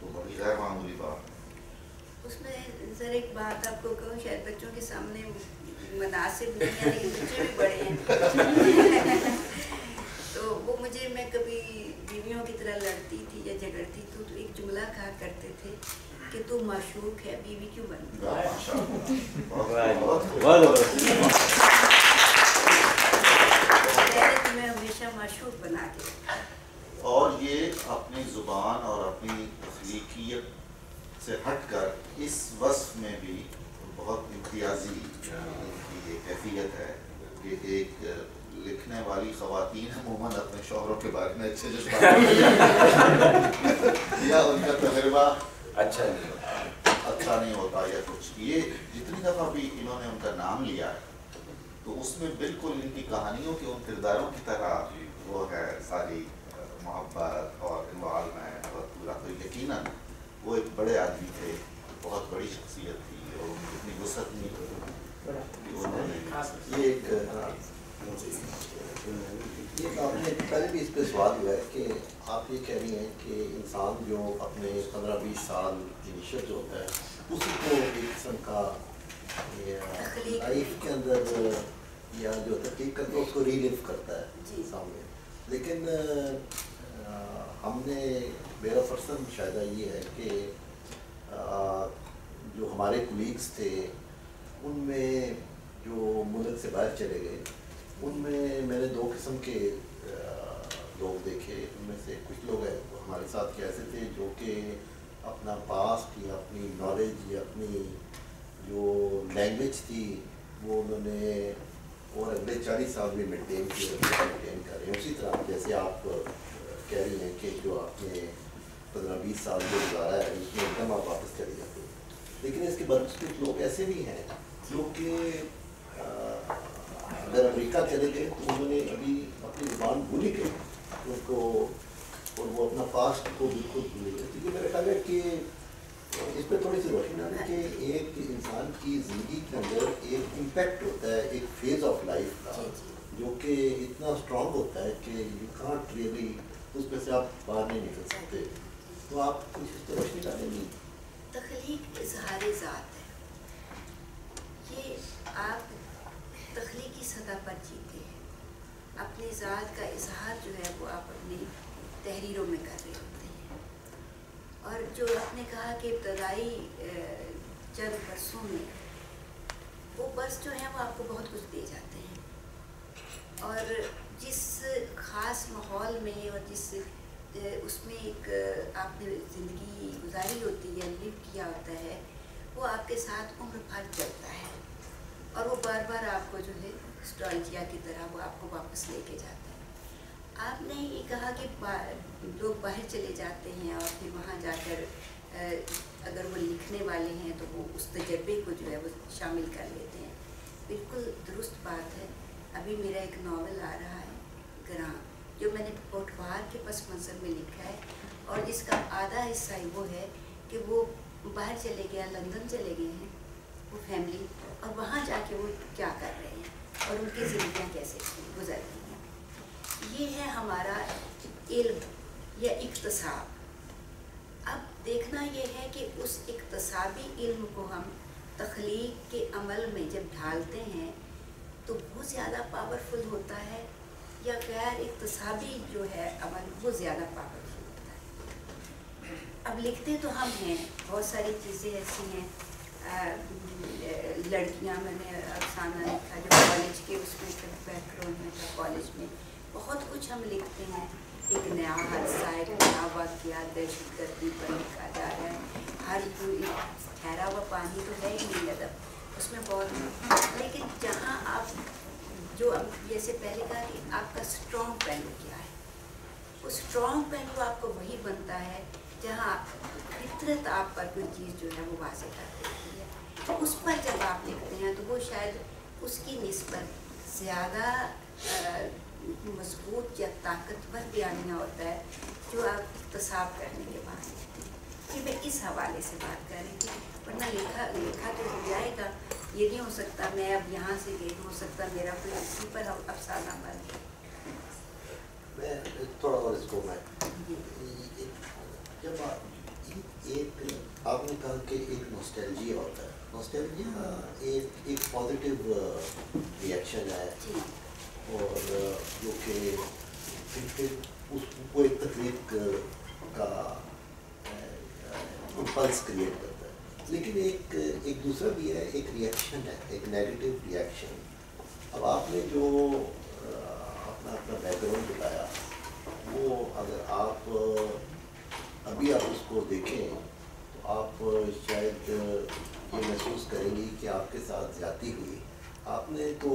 तो बड़ी गैर मामूली बात है। उसमें ज़रा एक बात आपको कहूँ, शायद बच्चों के सामने मुनासिब नहीं है, लेकिन बच्चे भी बड़े हैं तो वो मुझे, मैं कभी बीवियों की तरह लड़ती थी या झगड़ती थी तो एक जुमला कहा करते थे कि तू माशूक है बीवी क्यों बन गई। मैंने तुम्हें हमेशा माशूक बना के। और ये अपनी ज़ुबान और अपनी तख्लीकियत से हटकर इस वस्फ में भी बहुत इम्तियाजी इनकी एक कैफियत है कि एक लिखने वाली ख़वातीन अमूमन अपने शौहरों के बारे में अच्छे जज्बात या उनका तजर्बा अच्छा नहीं होता या कुछ। ये जितनी दफ़ा भी इन्होंने उनका नाम लिया है तो उसमें बिल्कुल इनकी कहानियों के उन किरदारों की तरह वो है सारी मोहब्बत और इन्वॉल्वमेंट और पूरा। तो यकीनन वो एक बड़े आदमी थे, बहुत बड़ी शख्सियत थी और उनकी इतनी वसअत नहीं उन्होंने ये आपने पहले भी इस पर सवाल हुआ है कि आप ये कह रही हैं कि इंसान जो अपने 15-20 साल इनिशियल जो होता है उसी को एक किस्म का लाइफ के अंदर या जो तकलीफ करता है उसको रीलिव करता है सामने। लेकिन हमने मेरा पर्सनल मुशाहिदा ये है कि जो हमारे कोलीग्स थे उनमें जो मुल्क से बाहर चले गए उनमें मैंने दो किस्म के लोग देखे। उनमें से कुछ लोग हमारे साथ के ऐसे थे जो कि अपना पास्ट या अपनी नॉलेज या अपनी जो लैंग्वेज थी वो उन्होंने और अगले 40 साल में मेंटेन कर रहे हैं। उसी तरह जैसे आप कह रही हैं कि जो आपने 15-20 साल जो गुजारा है उसमें एकदम आप वापस चले जाते हैं। लेकिन इसके बरक्स कुछ लोग ऐसे भी हैं जो कि अगर अमेरिका चले गए तो उन्होंने अभी अपनी ज़ुबान भूल ही गई उनको और वो अपना पास्ट को बिल्कुल भूल गए। क्योंकि मेरा ख्याल है कि इस पर थोड़ी सी रोशनी डालें कि एक इंसान की ज़िंदगी के अंदर एक इम्पैक्ट होता है एक फेज़ ऑफ लाइफ का जो कि इतना स्ट्रॉन्ग होता है कि यू कांट रियली उस पर से आप बाहर नहीं निकल सकते। तो आप कुछ इस पर रोशनी डालेंगी। तख्लीक इज़हार ज़ात है, ये आप तख्लीकी सतह पर जीते हैं। अपनी ज़ात का इजहार जो है वो आप अपनी तहरीरों में कर रहे होते हैं। और जो आपने कहा कि इब्तदाई चंद बरसों में वो बरस जो हैं वो आपको बहुत कुछ दे जाते हैं और जिस ख़ास माहौल में और जिस उसमें एक आपने ज़िंदगी गुजारी होती है लिव किया होता है वो आपके साथ उम्र भर चलता है और वो बार बार आपको जो है स्टॉल्जिया की तरह वो आपको वापस लेके जाता है। आपने ये कहा कि लोग बाहर चले जाते हैं और फिर वहाँ जाकर अगर वो लिखने वाले हैं तो वो उस तजर्बे को जो है वो शामिल कर लेते हैं। बिल्कुल दुरुस्त बात है। अभी मेरा एक नावल आ रहा है ग्रां जो मैंने पोटवार के पस मंज़र में लिखा है और जिसका आधा हिस्सा वो है कि वो बाहर चले गया, लंदन चले गए हैं वो फैमिली और वहाँ जाके वो क्या कर रहे हैं और उनकी ज़िंदगियाँ कैसे गुजर रही हैं। ये है हमारा इल्म या इक्तसाब। अब देखना ये है कि उस इक्तसाबी इल्म को हम तख्लीक के अमल में जब ढालते हैं तो बहुत ज़्यादा पावरफुल होता है या गैर इक्तसाबी जो है अमल वो ज़्यादा पावरफुल होता है। अब लिखते तो हम हैं, बहुत सारी चीज़ें ऐसी हैं। लड़कियां मैंने अफसाना लिखा जो कॉलेज के उसमें बैकग्राउंड में था, कॉलेज में बहुत कुछ हम लिखते हैं। एक नया हादसा एक नया वाक़या दहशतगर्दी पर लिखा जा रहा है। हर कोई ठहरा हुआ पानी तो है ही नहीं अदब उसमें बहुत। लेकिन जहाँ आप जो अब जैसे पहले कहा कि आपका स्ट्रॉन्ग पहलू क्या है, वो स्ट्रॉन्ग पहलू आपको वही बनता है जहाँ फितरत आप पर कोई चीज़ जो है वो वाज़ेह कर देती है। तो उस पर जब आप लिखते हैं तो वो शायद उसकी निस्बत ज़्यादा मजबूत या ताकतवर बयानिया होता है जो आप इख्तिसाब करने के बाद। कि मैं इस हवाले से बात कर रही थी, वरना लिखा तो हो जाएगा। ये नहीं हो सकता मैं अब यहाँ से गई, हो सकता मेरा कोई इसी पर अफसाना बन। मैं थोड़ा और इसको मैं जब एक आपने कहा कि एक नॉस्टैल्जिया होता है, नॉस्टैल्जिया एक पॉजिटिव रिएक्शन है और जो कि फिर उसको एक तकलीफ का पल्स क्रिएट करता है। लेकिन एक दूसरा भी है, एक रिएक्शन है, एक नेगेटिव रिएक्शन। अब आपने जो अपना बैकग्राउंड बताया, वो अगर आप अभी आप उसको देखें तो आप शायद ये महसूस करेंगी कि आपके साथ ज़्यादती हुई। आपने तो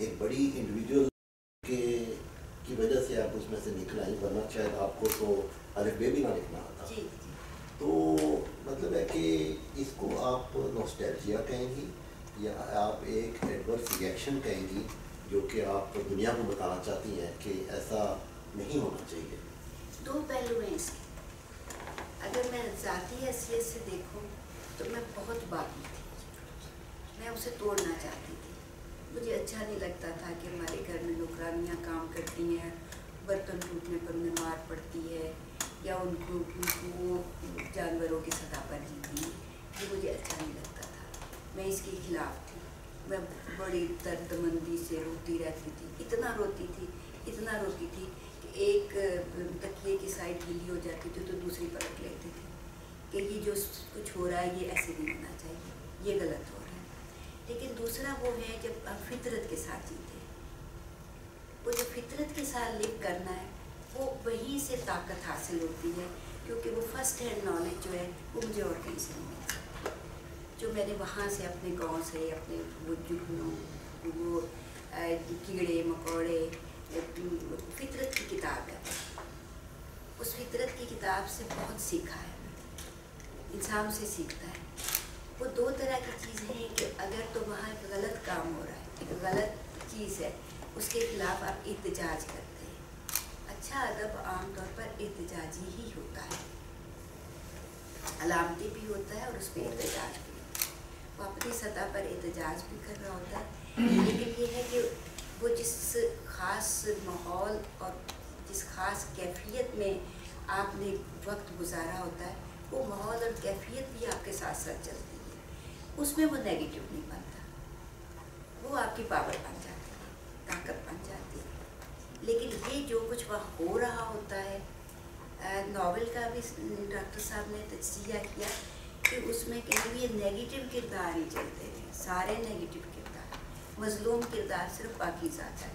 एक बड़ी इंडिविजुअल की वजह से आप उसमें से निकल आई, वरना शायद आपको तो अलिफ बे भी ना लिखना आता। तो मतलब है कि इसको आप नॉस्टैल्जिया कहेंगी या आप एक एडवर्स रिएक्शन कहेंगी जो कि आप दुनिया को बताना चाहती हैं कि ऐसा नहीं होना चाहिए? दो पहलू हैं इसके। अगर मैं ज़ाती हैसियत से देखूं तो मैं बहुत बागी थी, मैं उसे तोड़ना चाहती थी। मुझे अच्छा नहीं लगता था कि हमारे घर में नौकरानियाँ काम करती हैं, बर्तन टूटने पर उन्हें मार पड़ती है या उनको वो जानवरों की सतह पर जीती है। ये मुझे अच्छा नहीं लगता था, मैं इसके खिलाफ थी। मैं बड़ी दर्दमंदी से रोती रहती थी, इतना रोती थी कि एक तकिए की साइड गीली हो जाती थी तो दूसरी पलट लेती थी कि ये जो कुछ हो रहा है ये ऐसे नहीं होना चाहिए, ये गलत हो रहा है। लेकिन दूसरा वो है जब आप फितरत के साथ जीते हैं, वो जो फितरत के साथ लिव करना है वो वहीं से ताकत हासिल होती है, क्योंकि वो फर्स्ट हैंड नॉलेज जो है वो मुझे और कहीं से नहीं मिलती, जो मैंने वहाँ से अपने गांव से, अपने वो जुगनू, वो कीड़े मकोड़े, फितरत की किताब है, उस फितरत की किताब से बहुत सीखा है। इंसान से सीखता है। वो दो तरह की चीज़ें हैं कि अगर तो वहाँ एक गलत काम हो रहा है, एक गलत चीज़ है, उसके खिलाफ आप एहतजाज करते हैं। अच्छा अदब आमतौर पर एहतजाजी ही होता है, अलामती भी होता है और उस पर एहतजाज भी होता है। वो अपनी सतह पर एहतजाज भी कर रहा होता है, लेकिन ये है कि वो जिस ख़ास माहौल और जिस ख़ास कैफियत में आपने वक्त गुजारा होता है, वो माहौल और कैफियत भी आपके साथ साथ चलती है। उसमें वो नेगेटिव नहीं बनता, वो आपकी पावर बन जाती है, ताकत बन जाती है। लेकिन ये जो कुछ वहाँ हो रहा होता है, नावल का भी डॉक्टर साहब ने तज्जिया किया कि उसमें कहीं भी ये नेगेटिव किरदार ही चलते हैं, सारे नेगेटिव किरदार। मजलूम किरदार सिर्फ पाकीज़ा है,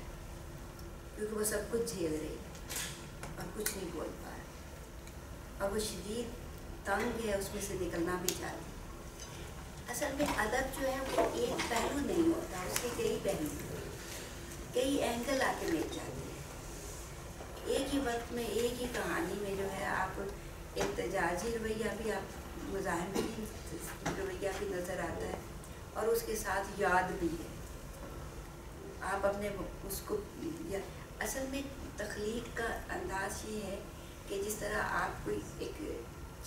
क्योंकि वो सब कुछ झेल रही है और कुछ नहीं बोल पा रही, और वो शदीद तंग है, उसमें से निकलना भी चाहती है। असल में अदब जो है वो एक पहलू नहीं होता, उसके कई पहलू, कई एंगल आके मिल जाते हैं। एक ही वक्त में, एक ही कहानी में जो है आप एहतजाजी रवैया भी, आप मुज़ाहिमी रवैया भी नज़र आता है, और उसके साथ याद भी है। आप अपने उसको असल में तख्लीक का अंदाज ये है कि जिस तरह आप कोई एक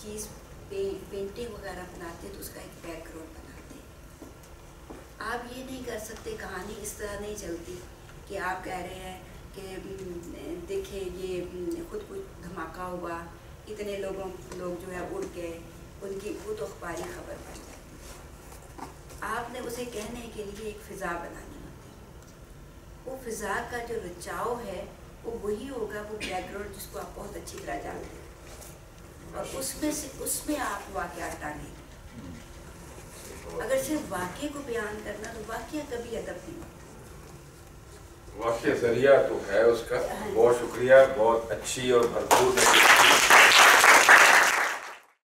चीज़ पेंटिंग वगैरह बनाते हैं तो उसका एक बैकग्राउंड बनाते हैं। आप ये नहीं कर सकते, कहानी इस तरह नहीं चलती कि आप कह रहे हैं कि देखें ये खुद कुछ धमाका हुआ, इतने लोग जो है उड़ गए, उनकी वो तो अखबारी खबर बन जाती है। आपने उसे कहने के लिए एक फ़िज़ा बनानी होती है। वो फ़िज़ा का जो रचाव है वो वही होगा, वो बैकग्राउंड जिसको आप बहुत अच्छी तरह जानते हैं, और उसमें आप वाक़यात डालेंगे। अगर सिर्फ वाक़े को बयान करना तो वाक़या कभी अदब नहीं होता। वाक़या ज़रिया तो है उसका। बहुत शुक्रिया, बहुत अच्छी और भरपूर